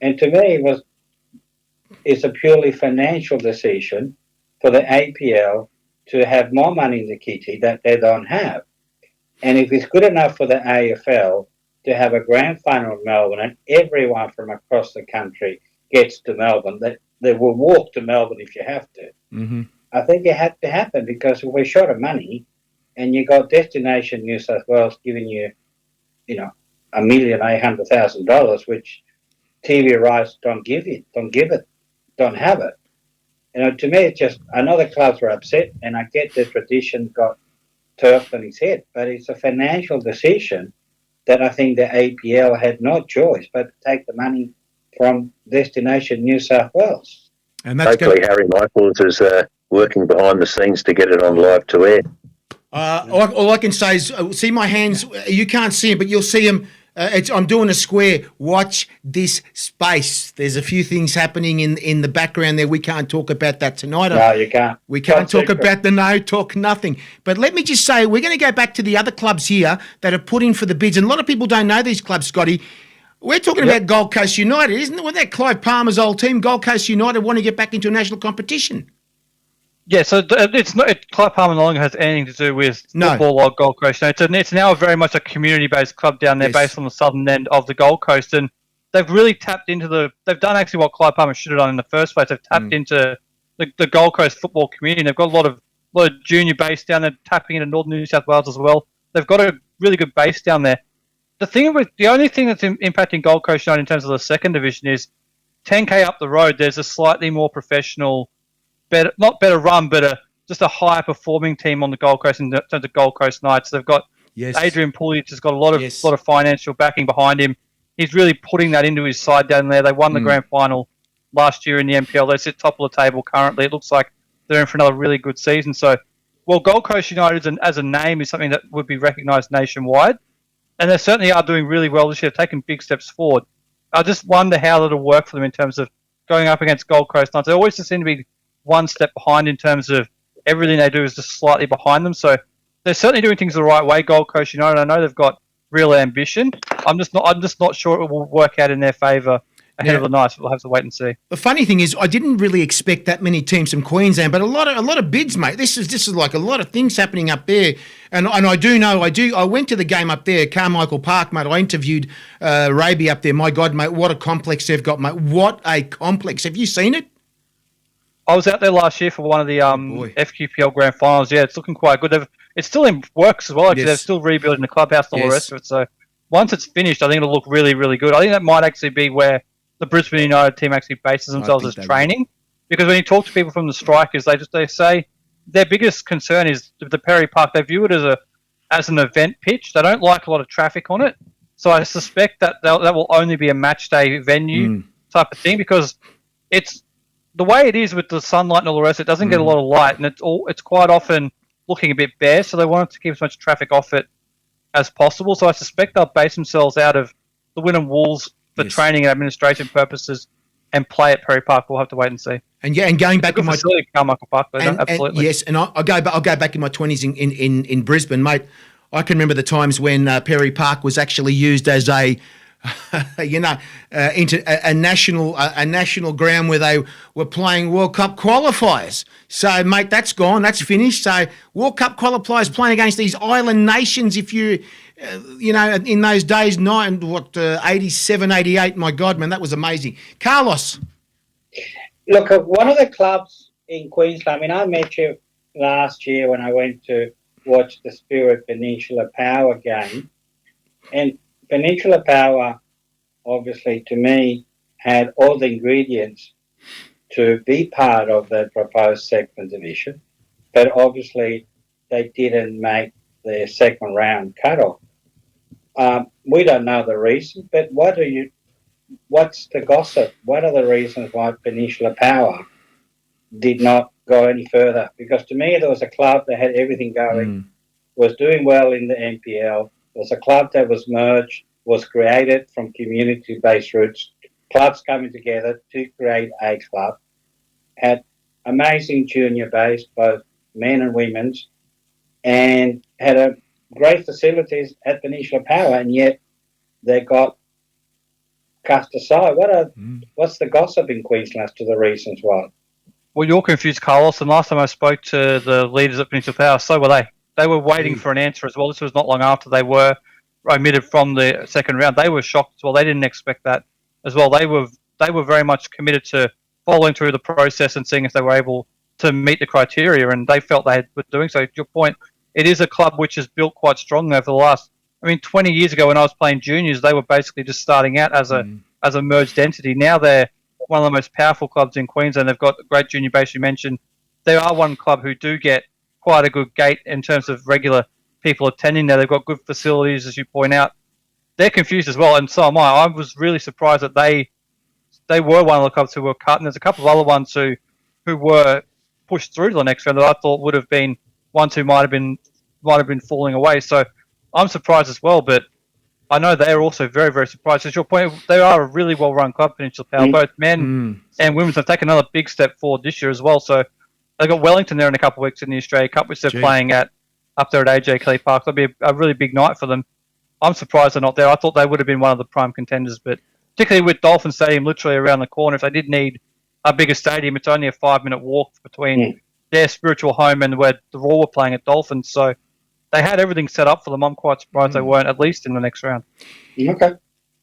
And to me, it's a purely financial decision for the APL to have more money in the kitty that they don't have. And if it's good enough for the AFL to have a grand final in Melbourne and everyone from across the country gets to Melbourne, they will walk to Melbourne if you have to. Mm-hmm. I think it had to happen, because we're short of money, and you got Destination New South Wales giving you, $1,800,000, which TV rights don't have it. To me, it's just, I know the clubs were upset, and I get the tradition got turfed on his head, but it's a financial decision that I think the APL had no choice but to take the money from Destination New South Wales. And that's hopefully Harry Michaels is working behind the scenes to get it on live to air. All I can say is, see my hands. You can't see them, but you'll see them. I'm doing a square. Watch this space. There's a few things happening in the background there. We can't talk about that tonight. No, you can't. We can't talk about talk nothing. But let me just say, we're going to go back to the other clubs here that have put in for the bids. And a lot of people don't know these clubs, Scotty. We're talking about Gold Coast United, isn't it? Well, that Clive Palmer's old team, Gold Coast United, want to get back into a national competition. Yeah, so it's not. Clive Palmer no longer has anything to do with football or Gold Coast. It's now very much a community-based club down there, based on the southern end of the Gold Coast, and they've really tapped into they've done actually what Clive Palmer should have done in the first place. They've tapped into the Gold Coast football community. And they've got a lot of junior base down there, tapping into Northern New South Wales as well. They've got a really good base down there. The only thing that's impacting Gold Coast United in terms of the second division is 10k up the road. There's a slightly more professional, not better run, but just a higher performing team on the Gold Coast in terms of Gold Coast Knights. They've got Adrian Pulich has got a lot of financial backing behind him. He's really putting that into his side down there. They won the grand final last year in the NPL. They sit top of the table currently. It looks like they're in for another really good season. So, Gold Coast United as a name is something that would be recognised nationwide. And they certainly are doing really well this year. They've taken big steps forward. I just wonder how it'll work for them in terms of going up against Gold Coast Knights. They always just seem to be one step behind in terms of everything they do is just slightly behind them. So they're certainly doing things the right way, Gold Coast United. I know they've got real ambition. I'm just not sure it will work out in their favour ahead of the Knights. We'll have to wait and see. The funny thing is, I didn't really expect that many teams from Queensland, but a lot of bids, mate. This is like a lot of things happening up there, and I do know. I went to the game up there, Carmichael Park, mate. I interviewed Raby up there. My God, mate, what a complex they've got, mate. What a complex. Have you seen it? I was out there last year for one of the FQPL Grand Finals. Yeah, it's looking quite good. It's still in works as well. Actually, they're still rebuilding the clubhouse and all the rest of it. So once it's finished, I think it'll look really, really good. I think that might actually be where the Brisbane United team actually bases themselves as training, because when you talk to people from the Strikers, they say their biggest concern is the Perry Park. They view it as an event pitch. They don't like a lot of traffic on it, so I suspect that that will only be a match day venue type of thing, because it's the way it is with the sunlight and all the rest. It doesn't get a lot of light, and it's quite often looking a bit bare. So they want to keep as much traffic off it as possible. So I suspect they'll base themselves out of the Wynnum Wolves for training and administration purposes, and play at Perry Park. We'll have to wait and see. And going back in my Carmichael Park, absolutely. And I'll go back in my 20s in Brisbane, mate. I can remember the times when Perry Park was actually used as a a national ground where they were playing World Cup qualifiers. So, mate, that's gone. That's finished. So, World Cup qualifiers playing against these island nations. If you, in those days, 87, 88. My God, man, that was amazing. Carlos. Look, one of the clubs in Queensland. I mean, I met you last year when I went to watch the Spirit Peninsula Power game, and Peninsula Power, obviously, to me, had all the ingredients to be part of the proposed second division, but obviously they didn't make the second round cutoff. we don't know the reason, but what's the gossip? What are the reasons why Peninsula Power did not go any further? Because to me, there was a club that had everything going, was doing well in the NPL. There was a club that was merged, was created from community-based roots, clubs coming together to create a club, had amazing junior base, both men and women's, and had a great facilities at Peninsula Power, and yet they got cast aside. What's the gossip in Queensland as to the reasons why? Well, you're confused, Carlos. And last time I spoke to the leaders at Peninsula Power, so were they. They were waiting for an answer as well. This was not long after they were omitted from the second round. They were shocked as well. They didn't expect that as well. They were very much committed to following through the process and seeing if they were able to meet the criteria, and they felt they were doing so. To your point, it is a club which has built quite strongly over the last. 20 years ago when I was playing juniors, they were basically just starting out as a merged entity. Now they're one of the most powerful clubs in Queensland. They've got a great junior base. You mentioned they are one club who do get quite a good gate in terms of regular people attending there. They've got good facilities, as you point out. They're confused as well, and so am I. I was really surprised that they were one of the clubs who were cut, and there's a couple of other ones who were pushed through to the next round that I thought would have been ones who might have been falling away. So I'm surprised as well, but I know they're also very, very surprised. As your point, they are a really well-run club, Peninsula Power. Both men and women have taken another big step forward this year as well. So they've got Wellington there in a couple of weeks in the Australia Cup, which they're playing up there at AJ Kelly Park. That'll be a really big night for them. I'm surprised they're not there. I thought they would have been one of the prime contenders, but particularly with Dolphin Stadium literally around the corner, if they did need a bigger stadium, it's only a 5-minute walk between their spiritual home and where the Raw were playing at Dolphins. So they had everything set up for them. I'm quite surprised they weren't at least in the next round. Okay.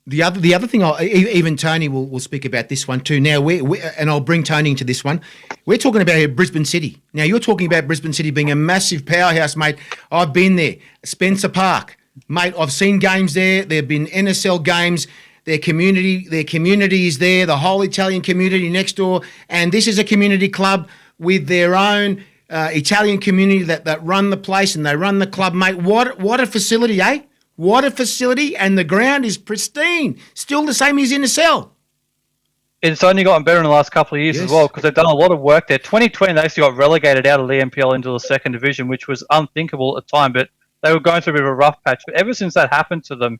The other thing, even Tony will speak about this one too. Now, and I'll bring Tony into this one. We're talking about here Brisbane City. Now, you're talking about Brisbane City being a massive powerhouse, mate. I've been there. Spencer Park, mate. I've seen games there. There have been NSL games. Their community is there. The whole Italian community next door, and this is a community club with their own Italian community that run the place and they run the club, mate. What a facility, eh? What a facility, and the ground is pristine. Still the same as NSL. It's only gotten better in the last couple of years as well, because they've done a lot of work there. 2020, they actually got relegated out of the NPL into the second division, which was unthinkable at the time, but they were going through a bit of a rough patch. But ever since that happened to them,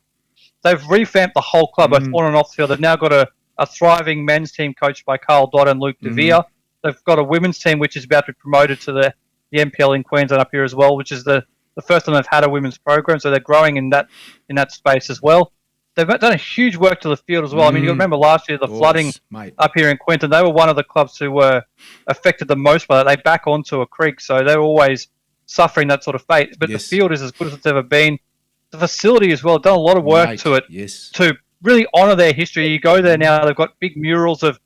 they've revamped the whole club, both on and off the field. They've now got a thriving men's team coached by Carl Dodd and Luke DeVere. They've got a women's team which is about to be promoted to the NPL in Queensland up here as well, which is the first time they've had a women's program, so they're growing in that space as well. They've done a huge work to the field as well. You remember last year the flooding up here in Queensland. They were one of the clubs who were affected the most by that. They back onto a creek, so they're always suffering that sort of fate. But the field is as good as it's ever been. The facility as well, done a lot of work to it to really honour their history. You go there now, they've got big murals of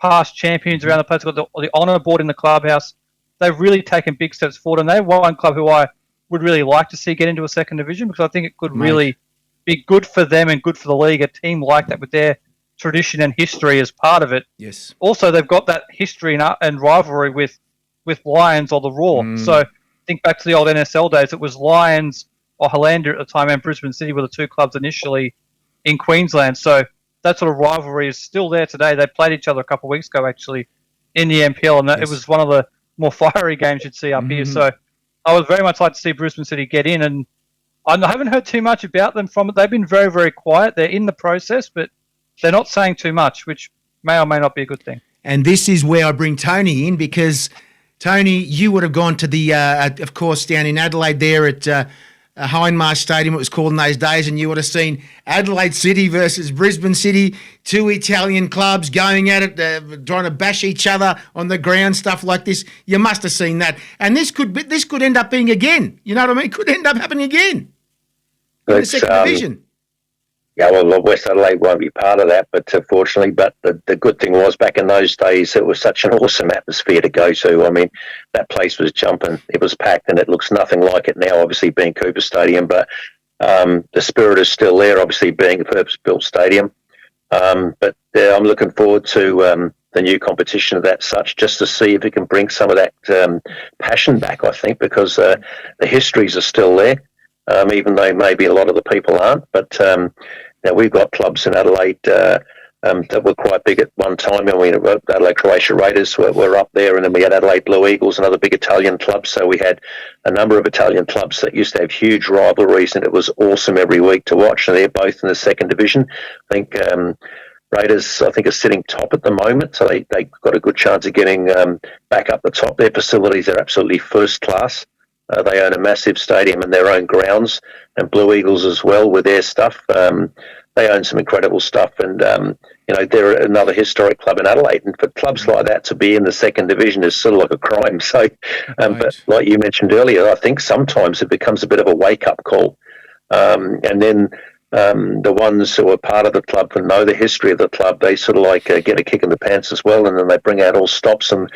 past champions around the place. They've got the honour board in the clubhouse. They've really taken big steps forward, and they're one club who I would really like to see get into a second division, because I think it could really be good for them and good for the league, a team like that with their tradition and history as part of it. Yes. Also, they've got that history and rivalry with Lions or the Raw. So think back to the old NSL days. It was Lions or Hollander at the time and Brisbane City were the two clubs initially in Queensland. So that sort of rivalry is still there today. They played each other a couple of weeks ago, actually, in the NPL, and it was one of the more fiery games you'd see up here. So I would very much like to see Brisbane City get in, and I haven't heard too much about them from it. They've been very, very quiet. They're in the process, but they're not saying too much, which may or may not be a good thing. And this is where I bring Tony in, because, Tony, you would have gone to the, of course, down in Adelaide there at Hindmarsh Stadium, it was called in those days, and you would have seen Adelaide City versus Brisbane City, two Italian clubs going at it, trying to bash each other on the ground, stuff like this. You must have seen that. And this could end up being again. You know what I mean? It could end up happening again in the second division. Yeah, well, West Adelaide won't be part of that, but fortunately, the good thing was back in those days, it was such an awesome atmosphere to go to. I mean, that place was jumping. It was packed, and it looks nothing like it now, obviously being Cooper Stadium, but the spirit is still there, obviously being a purpose-built stadium. But I'm looking forward to the new competition of that such, just to see if it can bring some of that passion back, I think, because the histories are still there. even though maybe a lot of the people aren't. But we've got clubs in Adelaide that were quite big at one time. And we Adelaide Croatia Raiders were up there, and then we had Adelaide Blue Eagles and other big Italian clubs. So we had a number of Italian clubs that used to have huge rivalries, and it was awesome every week to watch. And they're both in the second division. I think Raiders, I think, are sitting top at the moment, so they've got a good chance of getting back up the top. Their facilities are absolutely first class. They own a massive stadium and their own grounds, and Blue Eagles as well with their stuff. They own some incredible stuff, and they're another historic club in Adelaide. And for clubs like that to be in the second division is sort of like a crime. So, but like you mentioned earlier, I think sometimes it becomes a bit of a wake-up call, and then the ones who are part of the club and know the history of the club, they sort of like get a kick in the pants as well, and then they bring out all stops. And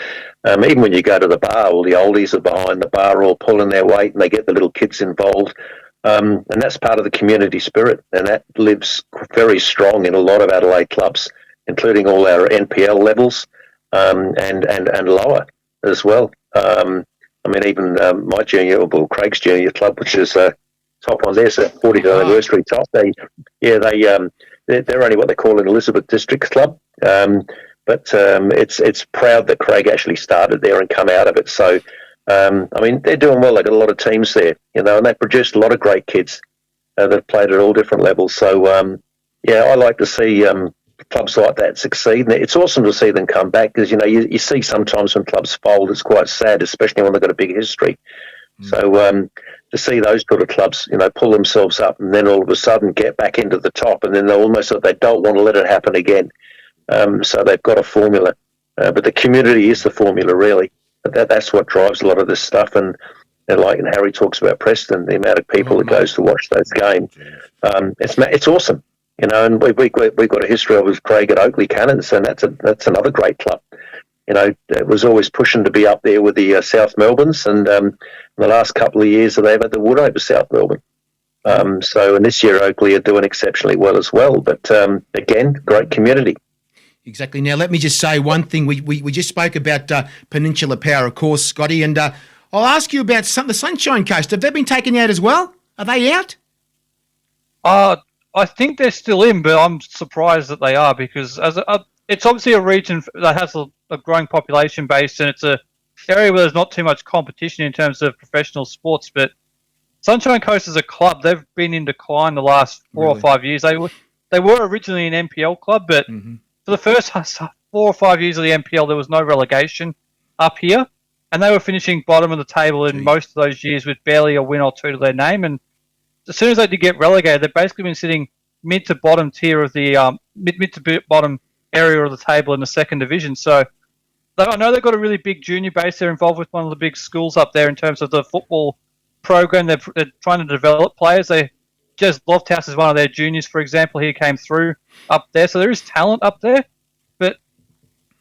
even when you go to the bar, all the oldies are behind the bar all pulling their weight, and they get the little kids involved. And that's part of the community spirit, and that lives very strong in a lot of Adelaide clubs, including all our NPL levels and lower as well. Even my junior, well, Craig's junior club, which is top one there's a 40th anniversary top. They're only what they call an Elizabeth Districts club, but it's proud that Craig actually started there and come out of it. So they're doing well. They've got a lot of teams there, and they produced a lot of great kids that played at all different levels. So I like to see clubs like that succeed. And it's awesome to see them come back, because you see sometimes when clubs fold, it's quite sad, especially when they've got a big history. So to see those sort of clubs, pull themselves up and then all of a sudden get back into the top, and then they don't want to let it happen again. So they've got a formula, but the community is the formula, really. But that's what drives a lot of this stuff. And Harry talks about Preston, the amount of people that goes to watch those games, it's awesome. And we've got a history of Craig at Oakley Cannons, and that's another great club. It was always pushing to be up there with the South Melbournes, and the last couple of years they've had the wood over South Melbourne. And this year Oakley are doing exceptionally well as well. But again, great community. Exactly. Now, let me just say one thing. We just spoke about Peninsula Power, of course, Scotty, and I'll ask you about the Sunshine Coast. Have they been taken out as well? Are they out? I think they're still in, but I'm surprised that they are, because it's obviously a region that has a growing population base, and it's an area where there's not too much competition in terms of professional sports. But Sunshine Coast as a club, they've been in decline the last 4 or 5 years. They were originally an NPL club, but for the first 4 or 5 years of the NPL, there was no relegation up here, and they were finishing bottom of the table in most of those years with barely a win or two to their name. And as soon as they did get relegated, they've basically been sitting mid to bottom tier of the mid to bottom area of the table in the second division. So I know they've got a really big junior base. They're involved with one of the big schools up there in terms of the football program. They're trying to develop players. Jez Lofthouse is one of their juniors, for example. He came through up there. So there is talent up there. But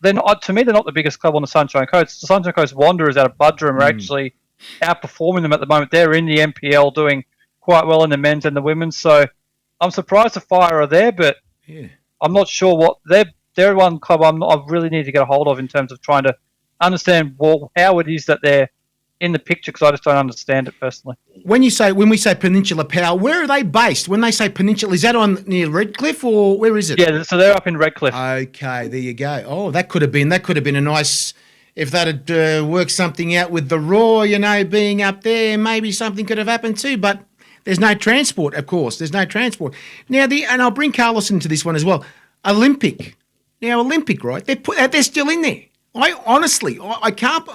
to me, they're not the biggest club on the Sunshine Coast. The Sunshine Coast Wanderers out of Buderim are actually outperforming them at the moment. They're in the NPL doing quite well in the men's and the women's. So I'm surprised the Fire are there, but I'm not sure what they're one club I really need to get a hold of in terms of trying to understand how it is that they're in the picture, because I just don't understand it personally. When we say Peninsula Power, where are they based? When they say Peninsula, is that near Redcliffe, or where is it? Yeah, so they're up in Redcliffe. Okay, there you go. Oh, that could have been a nice, if that had worked something out with the Raw, being up there, maybe something could have happened too. But there's no transport, of course. There's no transport. Now, and I'll bring Carlos into this one as well. Olympic. Now, Olympic, right? They're still in there. I can't.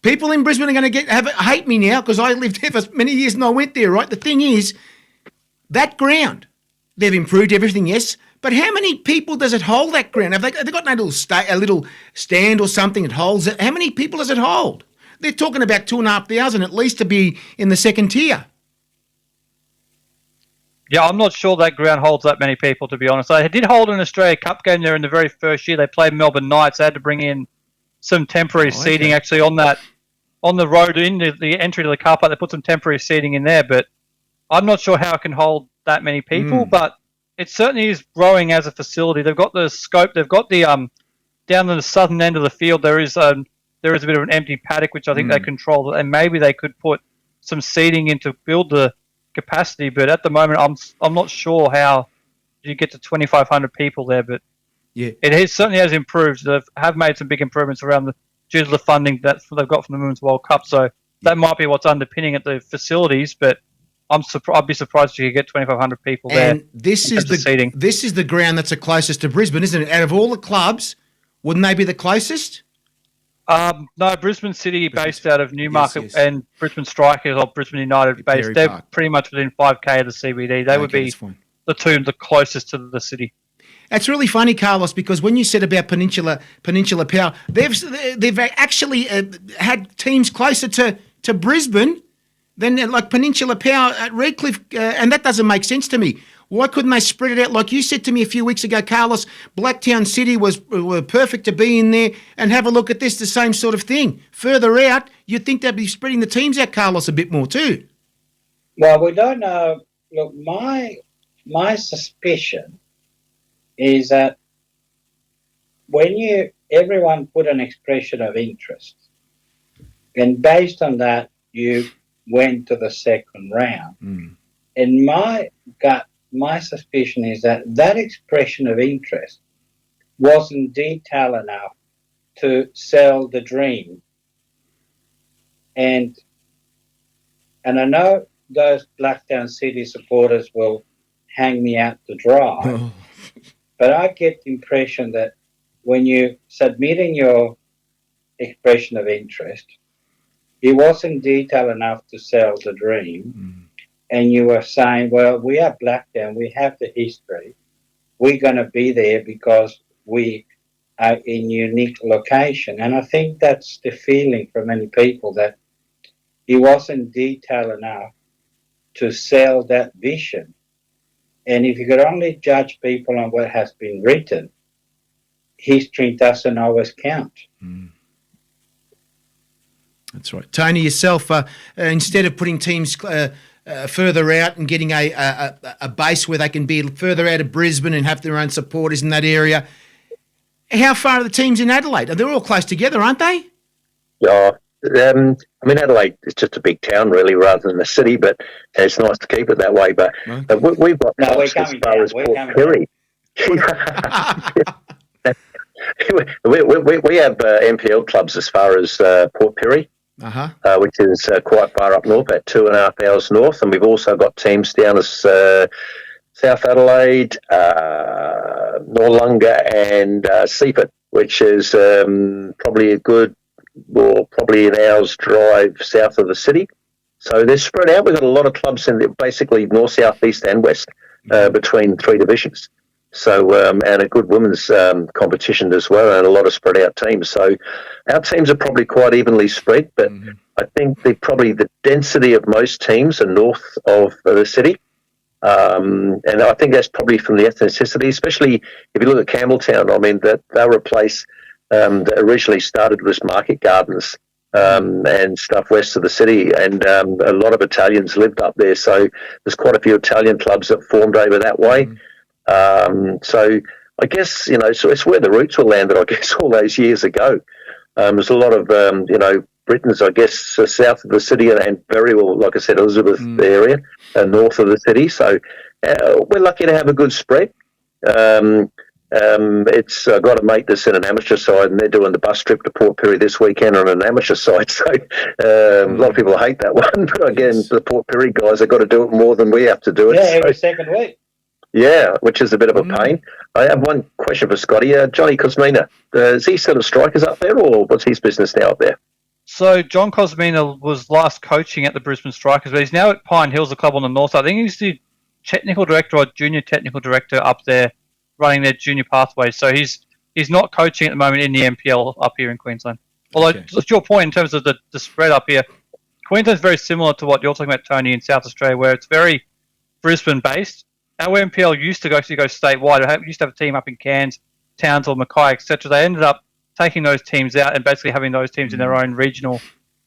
People in Brisbane are going to hate me now, because I lived there for many years and I went there, right? The thing is, that ground, they've improved everything, yes, but how many people does it hold, that ground? Have they got no a little stand or something that holds it? How many people does it hold? They're talking about 2,500 at least to be in the second tier. Yeah, I'm not sure that ground holds that many people, to be honest. They did hold an Australia Cup game there in the very first year. They played Melbourne Knights. They had to bring in some temporary seating actually on the road in the entry to the car park. They put some temporary seating in there, but I'm not sure how it can hold that many people. But it certainly is growing as a facility. They've got the scope. They've got the down the southern end of the field. There is a bit of an empty paddock, which I think they control, and maybe they could put some seating in to build the capacity, but at the moment, I'm not sure how you get to 2,500 people there. But Yeah. certainly has improved. They have made some big improvements due to the funding that they've got from the Women's World Cup. So that might be what's underpinning at the facilities, but I'd be surprised if you could get 2,500 people there. And this is the ground that's the closest to Brisbane, isn't it? Out of all the clubs, wouldn't they be the closest? No, Brisbane City, based out of Newmarket, and Brisbane Strikers or Brisbane United, based. They're pretty much within 5k of the CBD. They would be the two the closest to the city. That's really funny, Carlos, because when you said about Peninsula Power, they've actually had teams closer to Brisbane than like Peninsula Power at Redcliffe, and that doesn't make sense to me. Why couldn't they spread it out? Like you said to me a few weeks ago, Carlos, Blacktown City were perfect to be in there, and have a look at this, the same sort of thing. Further out, you'd think they'd be spreading the teams out, Carlos, a bit more too. Well, we don't know. Look, my suspicion is that when everyone put an expression of interest, and based on that, you went to the second round. And my suspicion is that expression of interest wasn't detailed enough to sell the dream. And I know those Blacktown City supporters will hang me out to dry, but I get the impression that when you submitting your expression of interest, it wasn't detailed enough to sell the dream. And you were saying, well, we are Blacktown, we have the history, we're going to be there because we are in unique location. And I think that's the feeling for many people, that it wasn't detailed enough to sell that vision. And if you could only judge people on what has been written, history doesn't always count. That's right. Tony, yourself, instead of putting teams further out and getting a base where they can be further out of Brisbane and have their own supporters in that area, how far are the teams in Adelaide? They're all close together, aren't they? Yeah. I mean, Adelaide is just a big town, really, rather than a city, but it's nice to keep it that way. But we've got clubs as far as Port Pirie. we have NPL clubs as far as Port Pirie, which is quite far up north, at 2.5 hours north, and we've also got teams down as South Adelaide, Noarlunga, and Seaford, which is probably probably an hour's drive south of the city. So they're spread out. We've got a lot of clubs in basically north, south, east, and west between three divisions. So and a good women's competition as well, and a lot of spread out teams. So our teams are probably quite evenly spread, but I think the density of most teams are north of the city. And I think that's probably from the ethnicity, especially if you look at Campbelltown. I mean, that they were a place that originally started with market gardens and stuff west of the city, and a lot of Italians lived up there. So there's quite a few Italian clubs that formed over that way. So I guess, so it's where the roots were landed, I guess, all those years ago. There's a lot of, Britons, I guess, south of the city and very well, like I said, Elizabeth area, north of the city. So we're lucky to have a good spread. It's got to make this in an amateur side, and they're doing the bus trip to Port Pirie this weekend on an amateur side. So a lot of people hate that one, but again, the Port Pirie guys have got to do it more than we have to do it. Yeah, every second week. Yeah, which is a bit of a pain. I have one question for Scotty. Johnny Cosmina, is he still a Strikers up there, or what's his business now up there? So John Cosmina was last coaching at the Brisbane Strikers, but he's now at Pine Hills, the club on the north side. I think he's the technical director or junior technical director up there, running their junior pathways. So he's not coaching at the moment in the NPL up here in Queensland. Although, to your point in terms of the spread up here, Queensland's very similar to what you're talking about, Tony, in South Australia, where it's very Brisbane-based. Our NPL used to go statewide. We used to have a team up in Cairns, Townsville, Mackay, etc. They ended up taking those teams out and basically having those teams in their own regional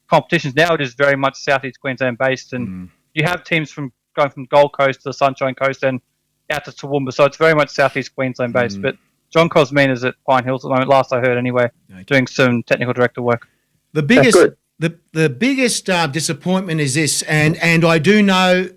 competitions. Now it is very much Southeast Queensland-based, and you have teams going from Gold Coast to the Sunshine Coast and out to Toowoomba, so it's very much Southeast Queensland based. But John Cosmina's at Pine Hills at the moment, last I heard anyway, doing some technical director work. The biggest disappointment is this, and I do know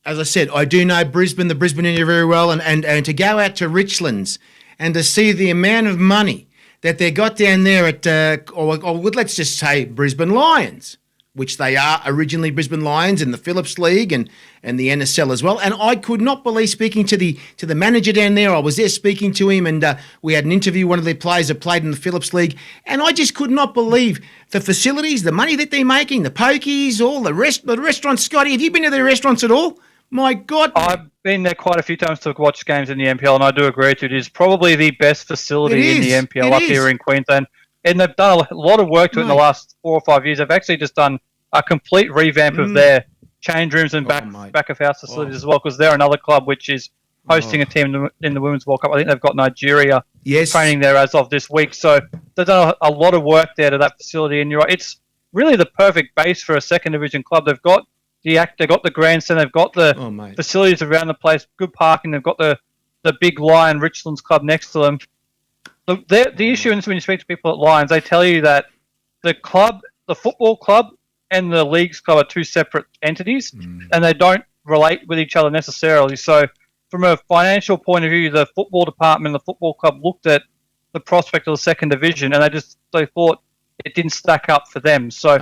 as I said, I do know Brisbane, the Brisbane area very well, and to go out to Richlands and to see the amount of money that they got down there at, or let's just say Brisbane Lions, which they are originally Brisbane Lions in the Phillips League and the NSL as well. And I could not believe, speaking to the manager down there, I was there speaking to him, and we had an interview, one of their players that played in the Phillips League, and I just could not believe the facilities, the money that they're making, the pokies, all the restaurants. Scotty, have you been to their restaurants at all? My God. I've been there quite a few times to watch games in the NPL, and I do agree with you. It is probably the best facility in the NPL up here in Queensland. And they've done a lot of work to it in the last 4 or 5 years. They've actually just done a complete revamp of their change rooms and back of house facilities as well, because they're another club which is hosting a team in the Women's World Cup. I think they've got Nigeria training there as of this week. So they've done a lot of work there to that facility. And you're right, it's really the perfect base for a second division club. They've got they've got the grandstand, they've got the facilities around the place, good parking, they've got the big Lion Richlands club next to them. The issue is when you speak to people at Lions, they tell you that the football club and the leagues club are two separate entities, and they don't relate with each other necessarily. So from a financial point of view, the football department and the football club looked at the prospect of the second division, and they thought it didn't stack up for them. So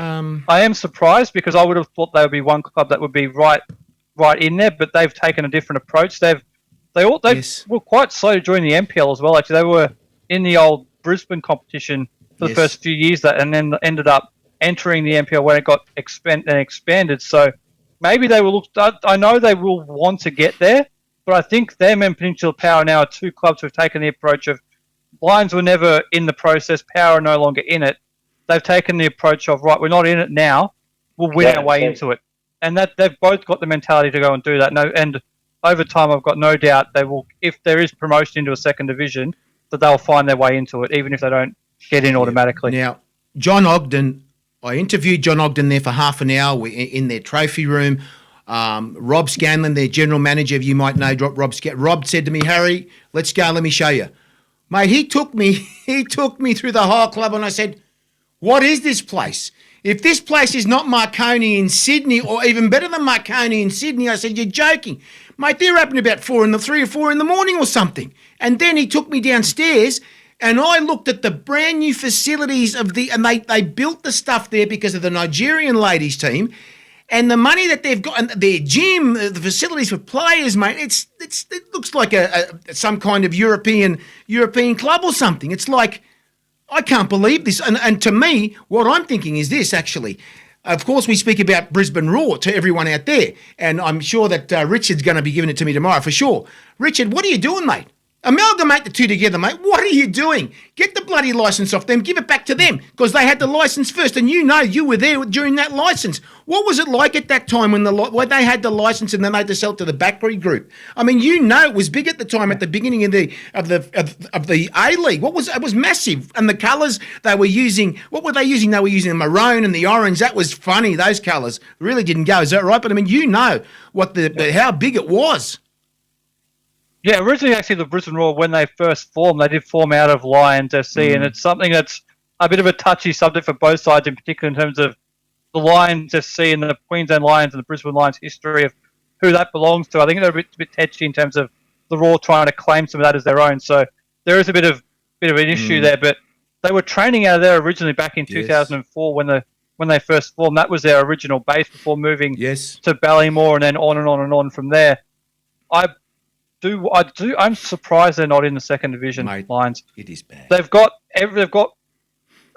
I am surprised, because I would have thought they would be one club that would be right in there, but they've taken a different approach. They were quite slow to join the NPL as well. Actually, they were in the old Brisbane competition for the first few years, and then ended up entering the NPL when it got expanded. So maybe they will look. I know they will want to get there, but I think them and Peninsula Power now are two clubs who have taken the approach of Lions were never in the process, Power are no longer in it. They've taken the approach of, right, we're not in it now, we'll win our way into it. And that they've both got the mentality to go and do that. And over time, I've got no doubt they will, if there is promotion into a second division, that they'll find their way into it, even if they don't get in automatically. Now, John Ogden, I interviewed John Ogden there for half an hour in their trophy room. Rob Scanlon, their general manager, you might know Rob said to me, Harry, let's go, let me show you. Mate, he took me through the whole club, and I said, what is this place? If this place is not Marconi in Sydney, or even better than Marconi in Sydney, I said, you're joking. Mate, they're open about 3 or 4 in the morning or something. And then he took me downstairs, and I looked at the brand new facilities and they built the stuff there because of the Nigerian ladies team, and the money that they've got, and their gym, the facilities for players, mate. It looks like some kind of European club or something. It's like, I can't believe this. And to me, what I'm thinking is this, actually. Of course, we speak about Brisbane Raw to everyone out there, and I'm sure that Richard's going to be giving it to me tomorrow for sure. Richard, what are you doing, mate? Amalgamate the two together, mate. What are you doing? Get the bloody licence off them. Give it back to them, because they had the licence first, and you were there during that licence. What was it like at that time when they had the licence and they made the sell to the Backbury Group? I mean, it was big at the time, at the beginning of the A League. It was massive, and the colours they were using. What were they using? They were using the maroon and the orange. That was funny. Those colours really didn't go. Is that right? But I mean, what how big it was. Yeah, originally, actually, the Brisbane Roar, when they first formed, they did form out of Lions FC, and it's something that's a bit of a touchy subject for both sides, in particular in terms of the Lions FC and the Queensland Lions and the Brisbane Lions history of who that belongs to. I think they're a bit touchy in terms of the Roar trying to claim some of that as their own. So there is a bit of an issue there, but they were training out of there originally back in 2004 when they first formed. That was their original base before moving to Ballymore, and then on and on and on from there. I'm surprised they're not in the second division. Mate, Lions. It is bad. They've got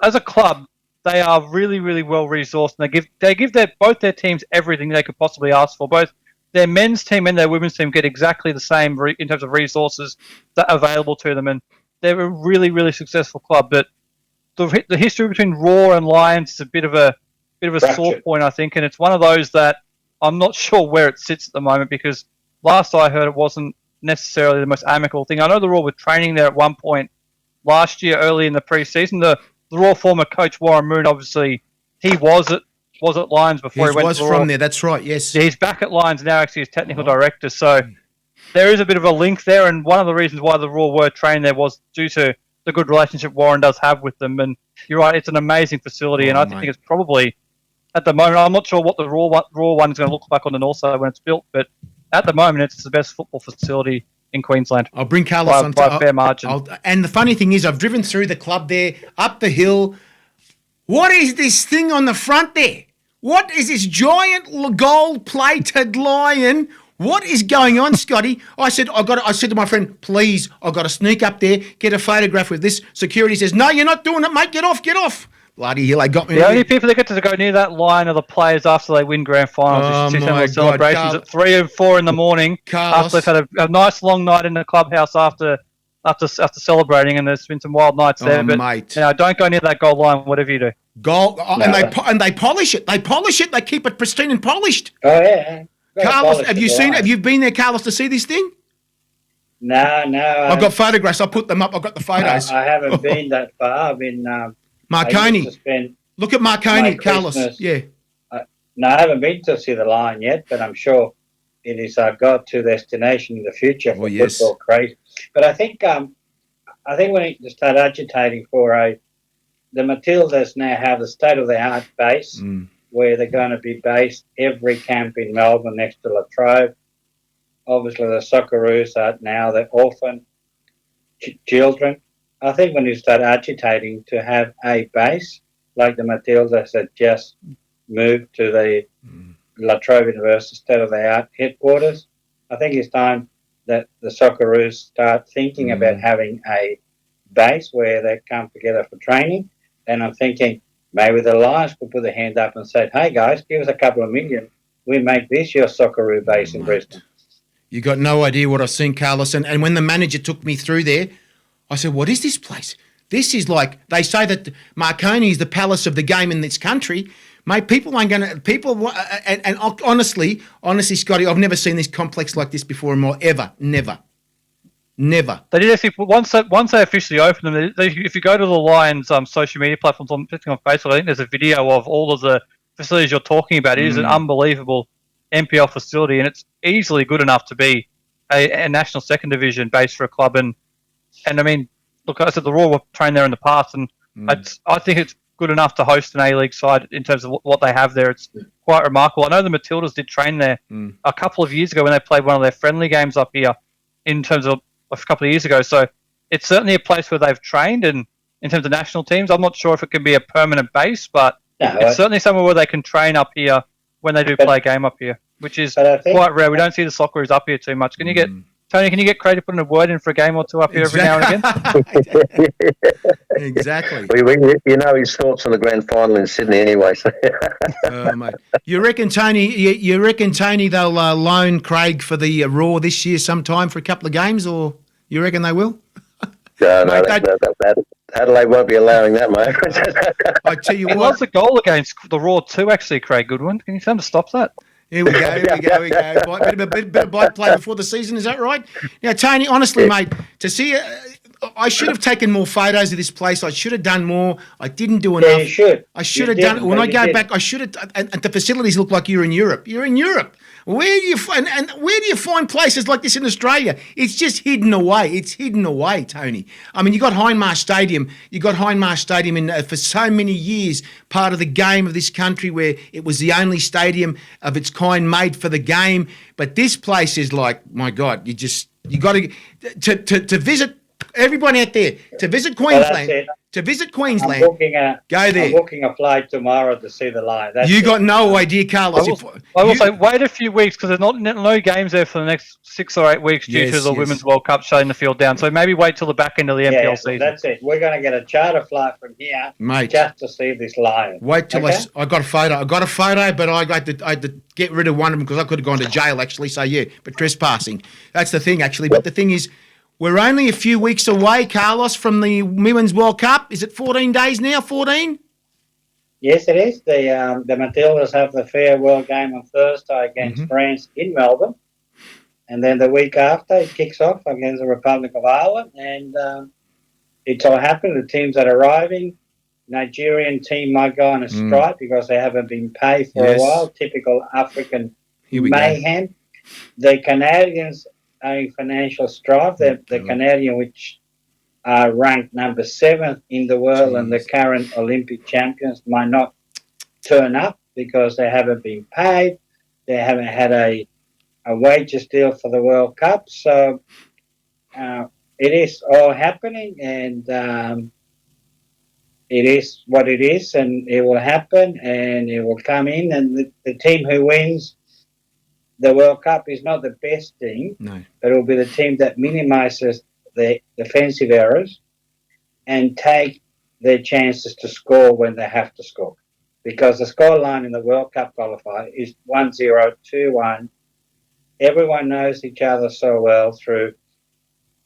as a club, they are really, really well resourced, and they give both their teams everything they could possibly ask for. Both their men's team and their women's team get exactly the same in terms of resources that are available to them, and they're a really, really successful club. But the history between Raw and Lions is a bit of a sore point, I think, and it's one of those that I'm not sure where it sits at the moment, because last I heard it wasn't necessarily the most amicable thing. I know the Raw were training there at one point last year, early in the pre-season. The Raw former coach Warren Moon, obviously, he was at Lions before he went to the Raw. There. That's right. Yes, yeah, he's back at Lions now, actually, as technical director. So there is a bit of a link there, and one of the reasons why the Raw were trained there was due to the good relationship Warren does have with them. And you're right, it's an amazing facility, and I think it's probably, at the moment, I'm not sure what the Raw one is going to look like on the north side when it's built, but at the moment, it's the best football facility in Queensland. I'll bring Carlos on by a fair margin. And the funny thing is, I've driven through the club there, up the hill. What is this thing on the front there? What is this giant gold-plated lion? What is going on, Scotty? I said to my friend, please, I've got to sneak up there, get a photograph with this. Security says, no, you're not doing it, mate. Get off. Bloody hell, they got me. The only people that get to go near that line are the players after they win grand finals. You see some of the celebrations at 3 and 4 in the morning after they've had a nice long night in the clubhouse after celebrating, and there's been some wild nights there. But mate. Don't go near that goal line, whatever you do. And they polish it. They polish it. They keep it pristine and polished. Oh yeah. Carlos, have you seen it? Have you been there, Carlos, to see this thing? No. I've got photographs. I'll put them up. I've got the photos. I haven't been that far. I've been Marconi. Look at Marconi, Carlos. Yeah. No, I haven't been to see the line yet, but I'm sure it is our go-to destination in the future for football craze. But I think we need to start agitating for the Matildas now have the state-of-the-art base where they're going to be based every camp in Melbourne next to Latrobe. Obviously, the Socceroos are now the orphan children. I think we need to start agitating to have a base like the Matildas that just moved to the Latrobe University state-of-the-art headquarters. I think it's time that the Socceroos start thinking about having a base where they come together for training. And I'm thinking maybe the Lions could put their hand up and say, hey, guys, give us a couple of million. We make this your Socceroo base in Brisbane. You got no idea what I've seen, Carlos. And when the manager took me through there, I said, what is this place? This is like, they say that Marconi is the palace of the game in this country. Mate, people ain't going to, and honestly, Scotty, I've never seen this complex like this before ever. Never. They did actually, once they officially opened them, if you go to the Lions social media platforms, particularly on Facebook, I think there's a video of all of the facilities you're talking about. It is an unbelievable NPL facility, and it's easily good enough to be a national second division base for a club. And I mean, look, I said the Raw were trained there in the past, and I think it's good enough to host an A-League side in terms of what they have there. It's quite remarkable. I know the Matildas did train there a couple of years ago when they played one of their friendly games up here in terms of a couple of years ago. So it's certainly a place where they've trained, and in terms of national teams, I'm not sure if it can be a permanent base, but it's certainly somewhere where they can train up here when they do play a game up here, which is quite rare. We don't see the Socceroos up here too much. Can you get Tony, can you get Craig to put in a word in for a game or two up here every now and again? Exactly. You know his thoughts on the grand final in Sydney anyway. So. Mate. You reckon, Tony, they'll loan Craig for the Raw this year sometime for a couple of games, or you reckon they will? No, Adelaide won't be allowing that, mate. I tell you what. He lost a goal against the Raw too, actually, Craig Goodwin. Can you tell him to stop that? Here we go. Bit of bite play before the season, is that right? Now, Tony, honestly, mate, to see I should have taken more photos of this place. I should have done more. I didn't do enough. Yeah, you should. I should have done. When I go back, I should have. And the facilities look like you're in Europe. You're in Europe. Where do you find places like this in Australia? It's just hidden away. It's hidden away, Tony. I mean, you got Hindmarsh Stadium. You got Hindmarsh Stadium in for so many years, part of the game of this country, where it was the only stadium of its kind made for the game. But this place is like, my God, you got to visit. Everybody out there, to visit Queensland, go there. I'm booking a flight tomorrow to see the Lions. You got no idea, Carlos. I will say wait a few weeks because there's no games there for the next 6 or 8 weeks due to the Women's World Cup shutting the field down. So maybe wait till the back end of the NPL season. That's it. We're going to get a charter flight from here, mate, just to see this Lion. Wait till I got a photo. but I had to get rid of one of them because I could have gone to jail, actually. So, but trespassing. That's the thing, actually. But the thing is, we're only a few weeks away, Carlos, from the Women's World Cup. Is it 14 days now? 14? Yes, it is. The Matildas have the farewell game on Thursday against France in Melbourne. And then the week after, it kicks off against the Republic of Ireland. And it's all happened. The teams that are arriving, Nigerian team might go on a strike because they haven't been paid for a while. Typical African mayhem. The Canadians are in financial strife. The Canadian, which are ranked number 7 in the world and the current Olympic champions, might not turn up because they haven't been paid. They haven't had a a wages deal for the World Cup. So it is all happening, and it is what it is, and it will happen, and it will come in, and the team who wins the World Cup is not the best team, No. but it will be the team that minimises the defensive errors and take their chances to score when they have to score. Because the scoreline in the World Cup qualifier is 1-0, 2-1. Everyone knows each other so well through,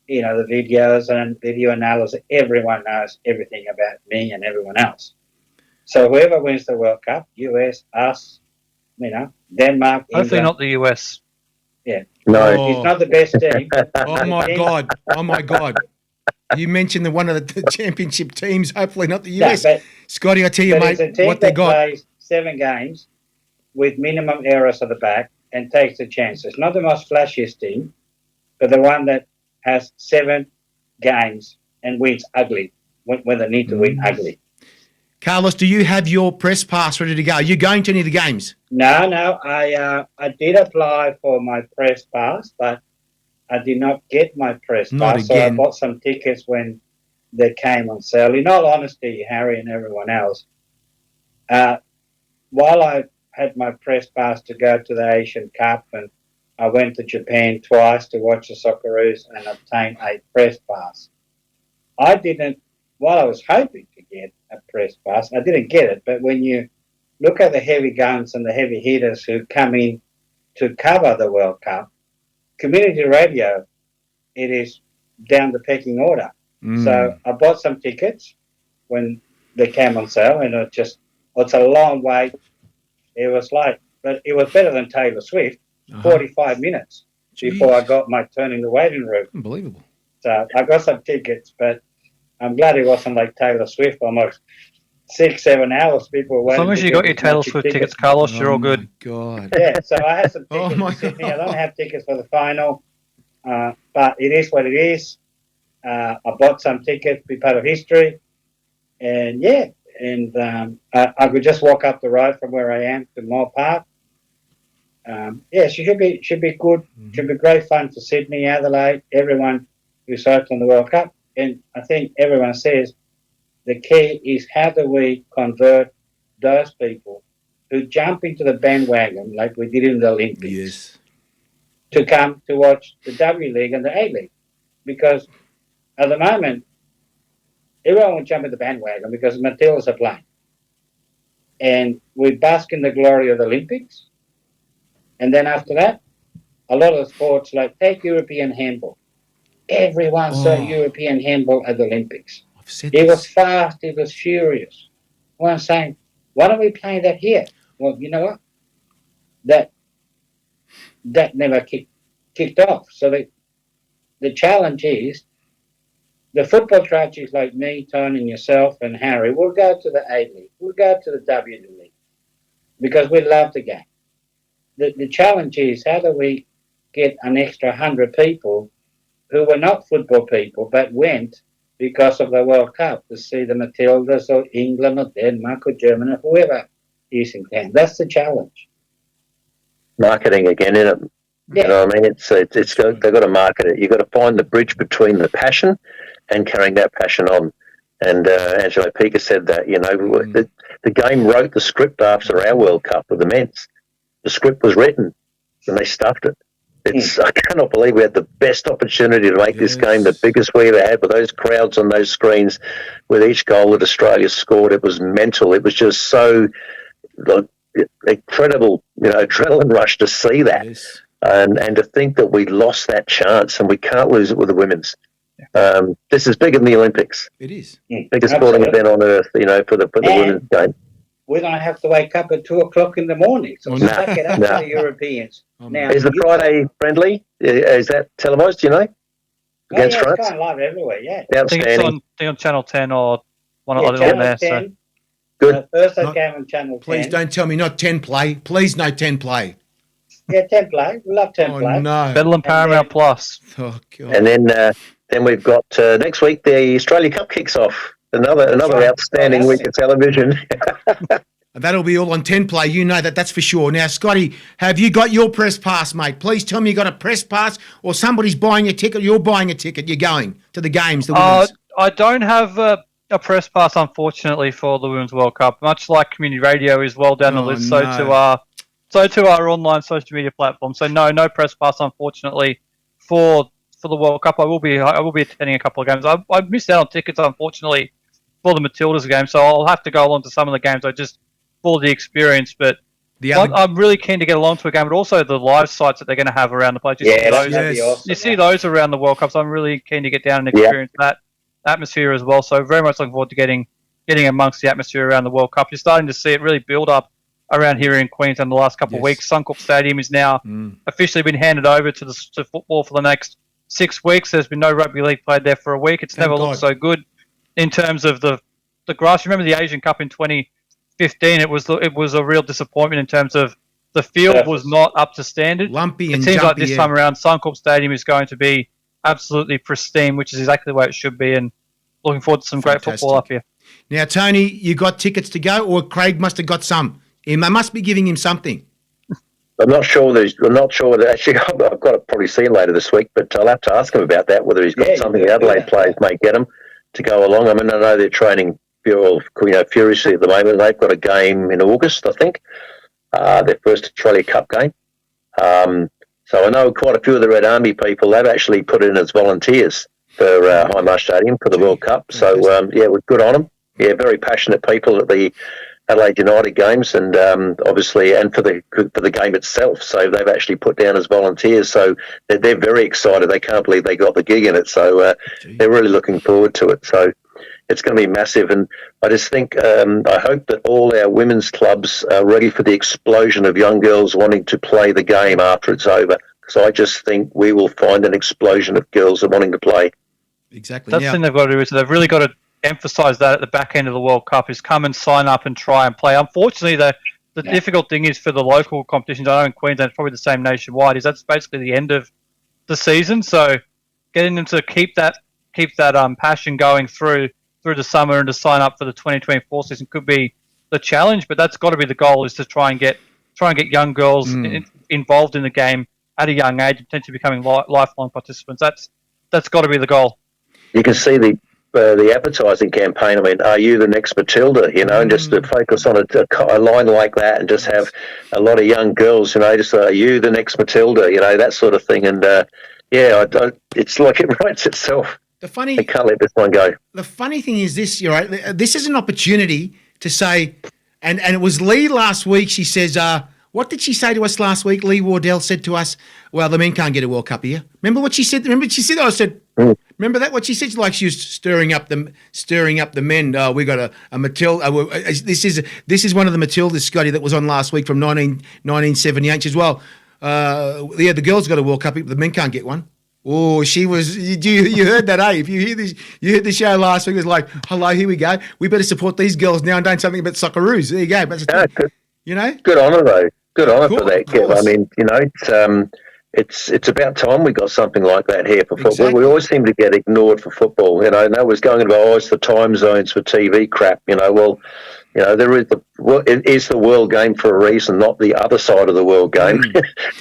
the videos and video analysis. Everyone knows everything about me and everyone else. So whoever wins the World Cup, US, us, Denmark, Hopefully England, not the US. No. it's not the best team. Oh my God! Oh my God! You mentioned one of the championship teams. Hopefully not the US. No, Scotty, I tell you, but mate, it's a team what they that got. plays 7 games with minimum errors at the back and takes the chances. Not the most flashiest team, but the one that has 7 games and wins ugly when they need to win ugly. Carlos, do you have your press pass ready to go? Are you going to any of the games? No. I did apply for my press pass, but I did not get my press Not pass. again. So I bought some tickets when they came on sale. In all honesty, Harry and everyone else, while I had my press pass to go to the Asian Cup, and I went to Japan twice to watch the Socceroos and obtain a press pass, while I was hoping to get a press pass, I didn't get it. But when you look at the heavy guns and the heavy hitters who come in to cover the World Cup, community radio, it is down the pecking order. So I bought some tickets when they came on sale, and it's a long wait. It was but it was better than Taylor Swift, 45 minutes before I got my turn in the waiting room. Unbelievable. So I got some tickets, but I'm glad it wasn't like Taylor Swift, almost 6-7 hours people were waiting. As long as you got your Taylor Swift tickets, Carlos, you're all good. Oh, my God. Yeah, so I had some Oh, tickets my for Sydney. God. I don't have tickets for the final, but it is what it is. I bought some tickets to be part of history, and I could just walk up the road from where I am to Moore Park. Should be good. Mm-hmm. Should be great fun for Sydney, Adelaide, everyone who's hoped on the World Cup. And I think everyone says the key is how do we convert those people who jump into the bandwagon like we did in the Olympics Yes. to come to watch the W League and the A League, because at the moment everyone will jump in the bandwagon because Matildas are playing, and we bask in the glory of the Olympics. And then after that, a lot of sports, like take European handball. Everyone saw European handball at the Olympics. I've said It this. was fast, it was furious. Well, I'm saying, why don't we play that here? Well, you know what? That never kicked off. So the challenge is the football coaches like me, Tony, and yourself, and Harry will go to the A League. We'll go to the W League because we love the game. The challenge is how do we get an extra 100 people who were not football people but went because of the World Cup to see the Matildas or England or Denmark or Germany or whoever is in town. That's the challenge. Marketing again, in it. Yeah. You know what I mean? They've got to market it. You've got to find the bridge between the passion and carrying that passion on. And Angelo Pica said that, the game wrote the script after our World Cup with the men's. The script was written and they stuffed it. I cannot believe we had the best opportunity to make this game the biggest we ever had with those crowds on those screens with each goal that Australia scored. It was mental. It was just so incredible, adrenaline rush to see that. Yes. And to think that we lost that chance and we can't lose it with the women's. This is bigger than the Olympics. It is. Biggest sporting event on earth, for the women's game. We don't have to wake up at 2:00 in the morning. So suck it up to the Europeans. Now, is the Friday friendly? Is that televised, against France? It's going live everywhere, yeah. I think it's Outstanding. on Channel 10 or one of Channel there. 10. So. Good. Thursday game on Channel 10. Please don't tell me not 10 play. Please no 10 play. Yeah, 10 play. We love 10 Oh, play. no. Better than Paramount Plus. Oh, God. And then we've got next week the Australia Cup kicks off. Another right. outstanding week of television. That'll be all on 10 Play. You know that's for sure. Now, Scotty, have you got your press pass, mate? Please tell me you got a press pass or somebody's buying a ticket. You're buying a ticket. You're going to the games, the women's. I don't have a press pass, unfortunately, for the Women's World Cup. Much like community radio is well down the list, so to our online social media platform. So no press pass, unfortunately, for the World Cup. I will be attending a couple of games. I missed out on tickets, unfortunately, for the Matildas game, so I'll have to go along to some of the games. For the experience, but I'm really keen to get along to a game, but also the live sites that they're going to have around the place. You see those around the World Cup, so I'm really keen to get down and experience that atmosphere as well. So very much looking forward to getting amongst the atmosphere around the World Cup. You're starting to see it really build up around here in Queensland the last couple of weeks. Suncorp Stadium is now officially been handed over to football for the next 6 weeks. There's been no rugby league played there for a week. It's never looked so good in terms of the grass. Remember the Asian Cup in 2015? It was a real disappointment in terms of the field was not up to standard. Lumpy and it seems jumpy, like this time around, Suncorp Stadium is going to be absolutely pristine, which is exactly the way it should be. And looking forward to some great football up here. Now, Tony, you got tickets to go, or Craig must have got some. They must be giving him something. I'm not sure. Actually, I've got to probably see him later this week, but I'll have to ask him about that. Whether he's got something. The Adelaide players may get him to go along. I mean, I know they're training furiously at the moment. They've got a game in August, I think, their first Australia Cup game. So I know quite a few of the Red Army people, they've actually put in as volunteers for High Marsh Stadium for the World Cup. So, we're good on them. Yeah, very passionate people at the Adelaide United games, and obviously, and for the game itself. So they've actually put down as volunteers. So they're very excited. They can't believe they got the gig in it. So they're really looking forward to it. So it's going to be massive, and I just think I hope that all our women's clubs are ready for the explosion of young girls wanting to play the game after it's over. Because I just think we will find an explosion of girls wanting to play. Exactly. That's the thing they've got to do. So they've really got to emphasise that at the back end of the World Cup is come and sign up and try and play. Unfortunately, the difficult thing is for the local competitions. I know in Queensland it's probably the same nationwide. Is that's basically the end of the season. So getting them to keep that passion going through the summer and to sign up for the 2024 season could be the challenge, but that's got to be the goal, is to try and get young girls involved in the game at a young age, potentially becoming lifelong participants. That's got to be the goal. You can see the advertising campaign. I mean, are you the next Matilda? And just to focus on a line like that, and just have a lot of young girls. Just are you the next Matilda? That sort of thing. And it's like it writes itself. I can't let this one go. The funny thing is this, this is an opportunity to say, and it was Lee last week. She says, what did she say to us last week? Lee Wardell said to us, well, the men can't get a World Cup here. Remember what she said? I said, remember that? What she said? Like she was stirring up the men. We got a Matilda. This is one of the Matildas, Scotty, that was on last week from 1978 as well. The girls got a World Cup, but the men can't get one. Oh, she was. You heard that, eh? If you hear this, you heard the show last week. It was like, hello, here we go. We better support these girls now and don't something about Socceroos. There you go. That's good on her though. Good on her for that, Kev. I mean, it's about time we got something like that here for football. Exactly. We always seem to get ignored for football. And that was going about it's the time zones for TV crap. It is the world game for a reason, not the other side of the world game.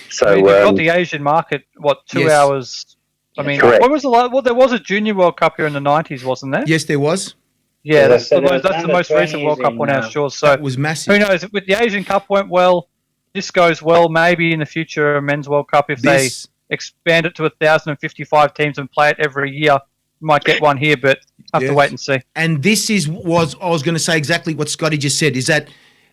So we've got the Asian market. 2 hours? I mean, correct. When was the last? Well, there was a Junior World Cup here in the 90s, wasn't there? Yes, there was. Yeah, that's the most recent World Cup on our shores. So it was massive. Who knows? With the Asian Cup went well. This goes well. Maybe in the future, a Men's World Cup, if they expand it to 1,055 teams and play it every year, we might get one here. But have to wait and see. And this was I was going to say exactly what Scotty just said. Is that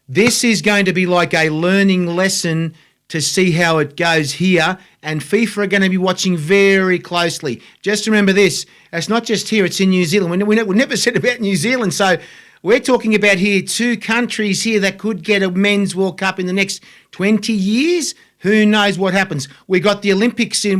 this is going to be like a learning lesson to see how it goes here, and FIFA are going to be watching very closely. Just remember this, it's not just here, it's in New Zealand. We never said about New Zealand, so we're talking about here 2 countries here that could get a Men's World Cup in the next 20 years. Who knows what happens? We've got the Olympics in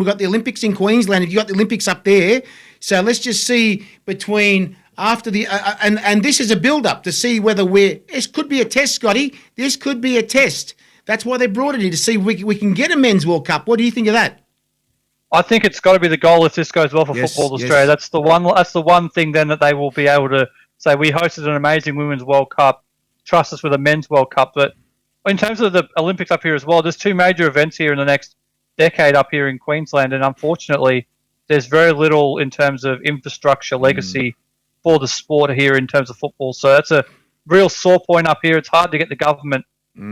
Queensland, if you've got the Olympics up there. So let's just see between after the and this is a build-up to see whether this could be a test, Scotty. This could be a test. That's why they brought it here, to see if we can get a Men's World Cup. What do you think of that? I think it's got to be the goal if this goes well for Football Australia. That's the one thing then that they will be able to say, we hosted an amazing Women's World Cup. trust us with a men's World Cup. But in terms of the Olympics up here as well, there's two major events here in the next decade up here in Queensland, and unfortunately, there's very little in terms of infrastructure legacy for the sport here in terms of football. So that's a real sore point up here. It's hard to get the government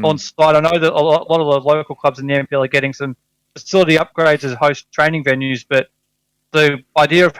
on side. I know that a lot of the local clubs in the NPL are getting some facility upgrades as host training venues, but the idea of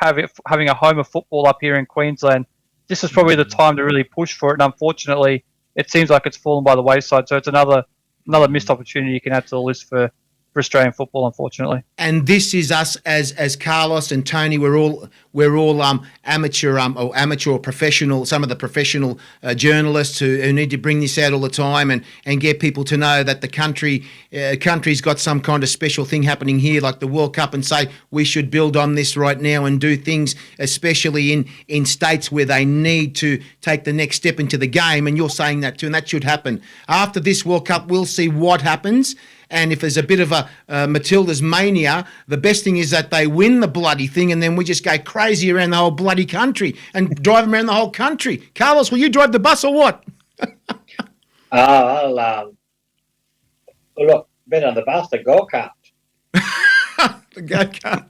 having a home of football up here in Queensland, this is probably the time to really push for it. And unfortunately, it seems like it's fallen by the wayside. So it's another missed opportunity you can add to the list for Australian football, unfortunately. And this is us as Carlos and Tony. We're all amateur or professional. Some of the professional journalists who need to bring this out all the time and get people to know that the country's got some kind of special thing happening here, like the World Cup, and say we should build on this right now and do things, especially in states where they need to take the next step into the game. And you're saying that too, and that should happen after this World Cup. We'll see what happens. And if there's a bit of a Matilda's mania, the best thing is that they win the bloody thing, and then we just go crazy around the whole bloody country and drive around the whole country. Carlos, will you drive the bus or what? Look, better on the bus, the go-kart. The go-kart.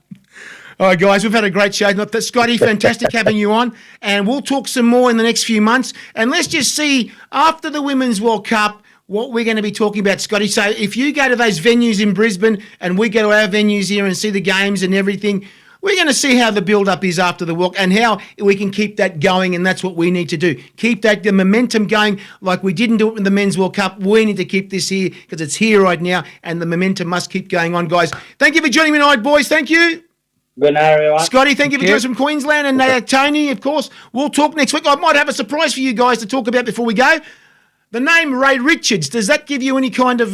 All right, guys, we've had a great show. Scotty, fantastic having you on. And we'll talk some more in the next few months. And let's just see, after the Women's World Cup, what we're going to be talking about, Scotty. So if you go to those venues in Brisbane and we go to our venues here and see the games and everything, we're going to see how the build-up is after the walk and how we can keep that going, and that's what we need to do. Keep the momentum going like we didn't do it in the Men's World Cup. We need to keep this here because it's here right now, and the momentum must keep going on, guys. Thank you for joining me tonight, boys. Thank you. Good night, everyone. Scotty, thank you for joining us from Queensland. And Tony, of course, we'll talk next week. I might have a surprise for you guys to talk about before we go. The name Ray Richards, does that give you any kind of...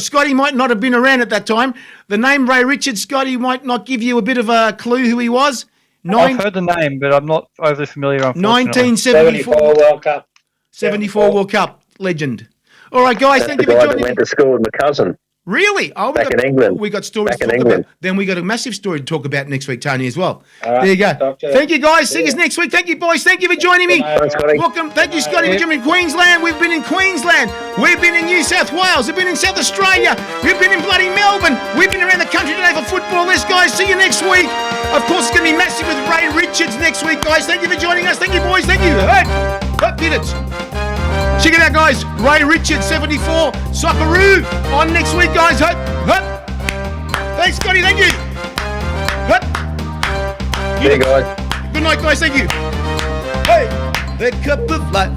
Scotty might not have been around at that time. The name Ray Richards, Scotty, might not give you a bit of a clue who he was? I've heard the name, but I'm not overly familiar, unfortunately. 1974 World Cup. 74 World Cup legend. All right, guys, thank you for joining me. Went to school with my cousin. Really? Oh, Back in England. We got stories Back to in talk England. about. Then we got a massive story to talk about next week, Tony, as well. All right, there you go. Thank you, guys. See you next week. Thank you, boys. Thank you for joining me. Welcome. Thank you, Scotty, for joining me in Queensland. We've been in Queensland. We've been in New South Wales. We've been in South Australia. We've been in bloody Melbourne. We've been around the country today for football. Let's, guys. See you next week. Of course, it's going to be massive with Ray Richards next week, guys. Thank you for joining us. Thank you, boys. Thank you. Hey, did it. Check it out, guys. Ray Richards, 74. Socceroo on next week, guys. Thanks, Scotty. Thank you. See you guys. Good night, guys. Thank you. Hey, the cup of life.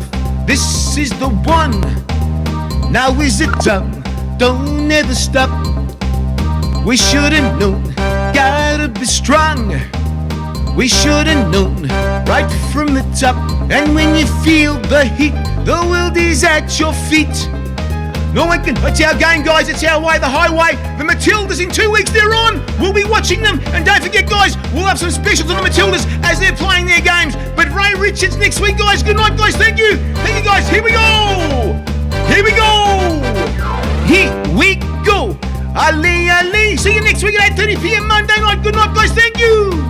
This is the one. Now is it done? Don't ever stop. We should have known. Gotta be strong. We should have known right from the top. And when you feel the heat, the world is at your feet. No one can. It's our game, guys. It's our way, the highway. The Matildas in 2 weeks, they're on. We'll be watching them. And don't forget, guys, we'll have some specials on the Matildas as they're playing their games. But Ray Richards next week, guys. Good night, guys. Thank you. Thank you, guys. Here we go. Here we go. Here we go. Ali, Ali. See you next week at 8:30 p.m. Monday night. Good night, guys. Thank you.